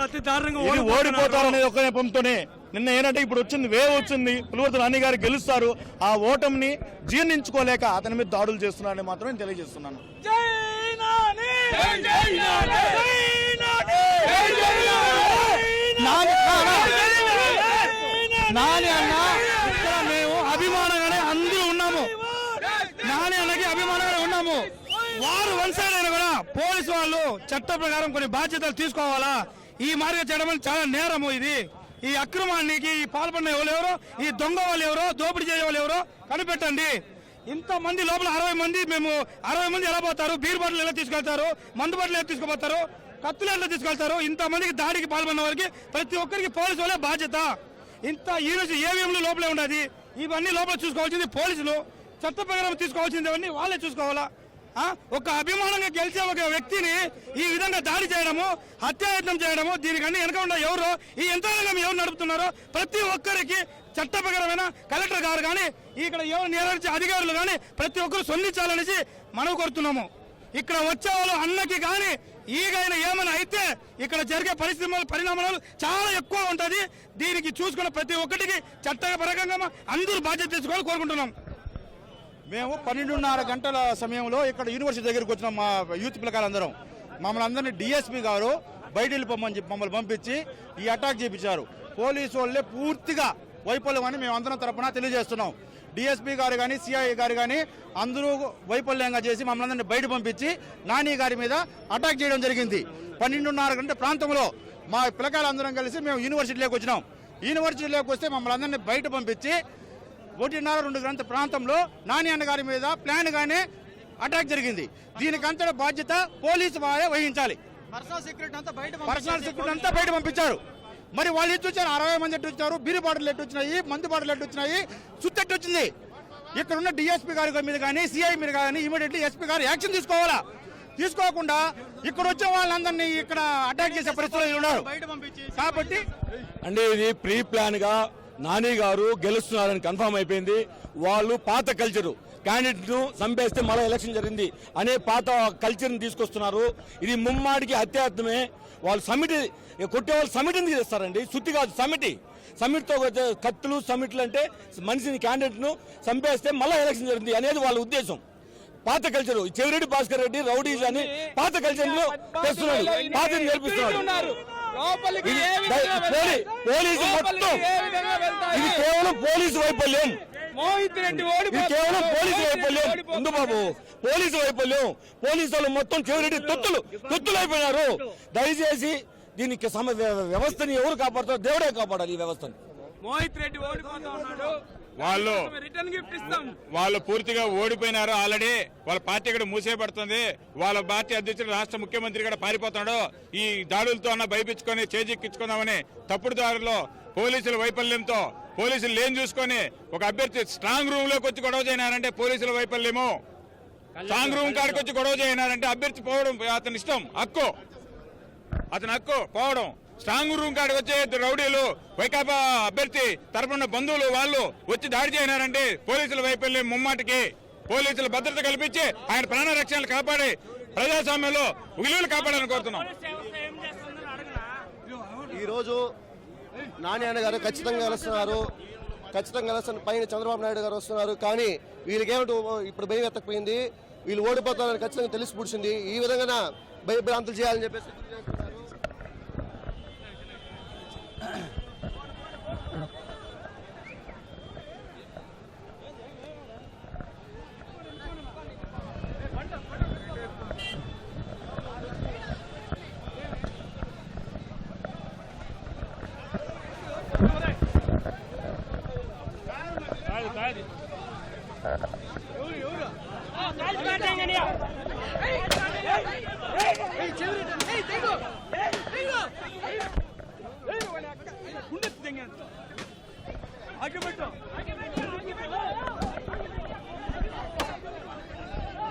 అతి దారుణంగా ఇది ఓడిపోతారనేది ఒక నెపంతోనే. నిన్న ఏంటంటే ఇప్పుడు వచ్చింది వేవ్ వచ్చింది, పులివర్తి నాని గారు గెలుస్తారు. ఆ ఓటమిని జీర్ణించుకోలేక అతని మీద దాడులు చేస్తున్నారని మాత్రం తెలియజేస్తున్నాను. నాని అన్న ఇక్కడ మేము అభిమానంగానే అందరూ ఉన్నాము. నాని అన్నకి అభిమానంగానే ఉన్నాము. వారు వన్ సైడ్ అయినా కూడా పోలీసు వాళ్ళు చట్ట ప్రకారం కొన్ని బాధ్యతలు తీసుకోవాలా. ఈ మార్గం చేయడం చాలా నేరము. ఇది ఈ అక్రమానికి పాల్పడిన ఎవరెవరో, ఈ దొంగ వాళ్ళు ఎవరో, దోపిడీ చేసే వాళ్ళు ఎవరో కనిపెట్టండి. ఇంతమంది లోపల 60 మంది, మేము 60 మంది ఎలా పోతారు? బీర్ బాటిల్ ఎలా తీసుకెళ్తారు? మందు బాటిల్ ఎలా తీసుకుపోతారు? కత్తులు ఎలా తీసుకెళ్తారు? ఇంతమందికి దాడికి పాల్పడిన వారికి ప్రతి ఒక్కరికి పోలీసు వాళ్ళే బాధ్యత. ఇంత ఈరోజు ఏవిఎంలు లోపలే ఉండదు. ఇవన్నీ లోపల చూసుకోవాల్సింది పోలీసులు, చట్ట ప్రకారం తీసుకోవాల్సింది అవన్నీ వాళ్ళే చూసుకోవాలా. ఒక అభిమానంగా గెలిచే ఒక వ్యక్తిని ఈ విధంగా దాడి చేయడము, హత్యాయత్నం చేయడము, దీనికన్నీ వెనక ఉన్న ఎవరో, ఈ యంత్రాంగం ఎవరు నడుపుతున్నారో ప్రతి ఒక్కరికి చట్టప్రకారమైన కలెక్టర్ గారు కానీ, ఇక్కడ ఎవరు నిర్వహించే అధికారులు కానీ ప్రతి ఒక్కరు స్పందించాలనేసి మనం కోరుతున్నాము. ఇక్కడ వచ్చే వాళ్ళు అన్నకి కానీ ఈగైనా ఏమైనా అయితే ఇక్కడ జరిగే పరిణామాలు చాలా ఎక్కువ ఉంటుంది. దీనికి చూసుకున్న ప్రతి ఒక్కటికి చట్టపరంగా అందరూ బాధ్యత తీసుకోవాలని కోరుకుంటున్నాం. మేము 12:30 గంటల సమయంలో ఇక్కడ యూనివర్సిటీ దగ్గరికి వచ్చిన మా యూత్ పిల్లకాయలందరం మమ్మల్ని అందరినీ డిఎస్పీ గారు బయట వెళ్ళిపోమని చెప్పి మమ్మల్ని పంపించి ఈ అటాక్ చేయించారు. పోలీసు వాళ్ళే పూర్తిగా వైఫల్యం అని మేము అందరం తరపున తెలియజేస్తున్నాం. డిఎస్పీ గారు కానీ, సిఐ గారు కానీ అందరూ వైఫల్యంగా చేసి మమ్మల్ని అందరినీ బయట పంపించి నాని గారి మీద అటాక్ చేయడం జరిగింది. 12:30 గంటల ప్రాంతంలో మా పిల్లకాయలందరం కలిసి మేము యూనివర్సిటీలోకి వచ్చినాం. యూనివర్సిటీలోకి వస్తే మమ్మల్ని అందరినీ బయట పంపించి 1:30-2 గంటల ప్రాంతంలో నాని అన్న గారి మీద ప్లాన్ గానే అటాక్ జరిగింది. దీనికంతటి బాధ్యత పోలీసు వారే వహించాలి. పర్సనల్ సెక్యూరిటీ అంతా బయట పంపించారు. మరి వాళ్ళు ఎట్టు వచ్చారు? 60 మంది ఎట్టు వచ్చారు? బీరు బాటిల్ ఎట్టు వచ్చినాయి? మందు బాటిల్ ఎట్టు వచ్చినాయి? సుత్తెట్టు వచ్చింది? ఇక్కడ ఉన్న డిఎస్పీ గారి మీద కానీ, సిఐ మీద కానీ ఇమీడియట్లీ ఎస్పీ గారు యాక్షన్ తీసుకోవాలా. తీసుకోకుండా ఇక్కడ వచ్చే వాళ్ళందరినీ ఇక్కడ అటాక్ చేసే పరిస్థితులు ఉన్నారు. కాబట్టి అంటే ఇది ప్రీ ప్లాన్ గా నాని గారు గెలుస్తున్నారని కన్ఫర్మ్ అయిపోయింది. వాళ్ళు పాత కల్చరు, క్యాండిడేట్ ను చంపేస్తే మళ్ళీ ఎలక్షన్ జరిగింది అనే పాత కల్చర్ ని తీసుకొస్తున్నారు. ఇది ముమ్మాడికి హత్యాయత్నమే. వాళ్ళు సమిటి కొట్టే వాళ్ళు సమిటిని చేస్తారండి, సుత్తి కాదు సమిటి. సమిట్తో కత్తులు సమిట్లు అంటే మనిషిని క్యాండిడేట్ ను చంపేస్తే మళ్ళీ ఎలక్షన్ జరిగింది అనేది వాళ్ళ ఉద్దేశం. పాత కల్చర్ చెవిరెడ్డి భాస్కర్ రెడ్డి రౌడీస్ అని పాత కల్చర్ లో తెస్తున్నాడు, పాతని నేర్పిస్తున్నాడు. పోలీసు మొత్తం ఇది కేవలం పోలీసు వైఫల్యం, ఇది కేవలం పోలీసు వైఫల్యం. ముందు బాబు పోలీసు వైఫల్యం. పోలీసు వాళ్ళు మొత్తం చెవిరెడ్డి తొత్తులు అయిపోయినారు. దయచేసి దీనికి వ్యవస్థని ఎవరు కాపాడుతారో దేవుడే కాపాడాలి ఈ వ్యవస్థను. మోహిత్ రెడ్డి ఓడిపోతా ఉన్నాడు. వాళ్ళు పూర్తిగా ఓడిపోయినారు ఆల్రెడీ. వాళ్ళ పార్టీ ఇక్కడ మూసేయబడుతుంది. వాళ్ళ పార్టీ అధ్యక్షుడు రాష్ట్ర ముఖ్యమంత్రి కూడా పారిపోతున్నాడు. ఈ దాడులతో అన్న భయపించుకొని చేజిక్కించుకుందామని తప్పుడు దారిలో పోలీసుల వైఫల్యంతో పోలీసులు లేని చూసుకొని ఒక అభ్యర్థి స్ట్రాంగ్ రూమ్ లోకి వచ్చి గొడవ చేయనారంటే పోలీసుల వైఫల్యము. స్ట్రాంగ్ రూమ్ కాడికి వచ్చి గొడవ చేయనారంటే అభ్యర్థి పోవడం అతని ఇష్టం, హక్కు, అతని హక్కు పోవడం. స్ట్రాంగ్ రూమ్ కాడికి వచ్చే రౌడీలు వైకాపా అభ్యర్థి తరపున బంధువులు వాళ్ళు వచ్చి దాడి చేయనారంటే పోలీసుల వైఫల్యం ముమ్మాటికి. పోలీసుల భద్రత కల్పించి ఆయన ప్రాణ రక్షణలు కాపాడి ప్రజాస్వామ్యంలో విలువలు కాపాడాలని కోరుతున్నాం. ఈరోజు నాని అన్న గారు ఖచ్చితంగా గెలుస్తున్నారు. పైన చంద్రబాబు నాయుడు గారు వస్తున్నారు. కానీ వీళ్ళకేమిటో ఇప్పుడు భయం ఎత్తకపోయింది. వీళ్ళు ఓడిపోతారని ఖచ్చితంగా తెలిసి పుడిచింది. ఈ విధంగా భయభ్రాంతులు చేయాలని చెప్పేసి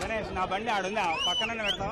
గణేష్ నా బండి ఆడుంది, పక్కన పెడతాం.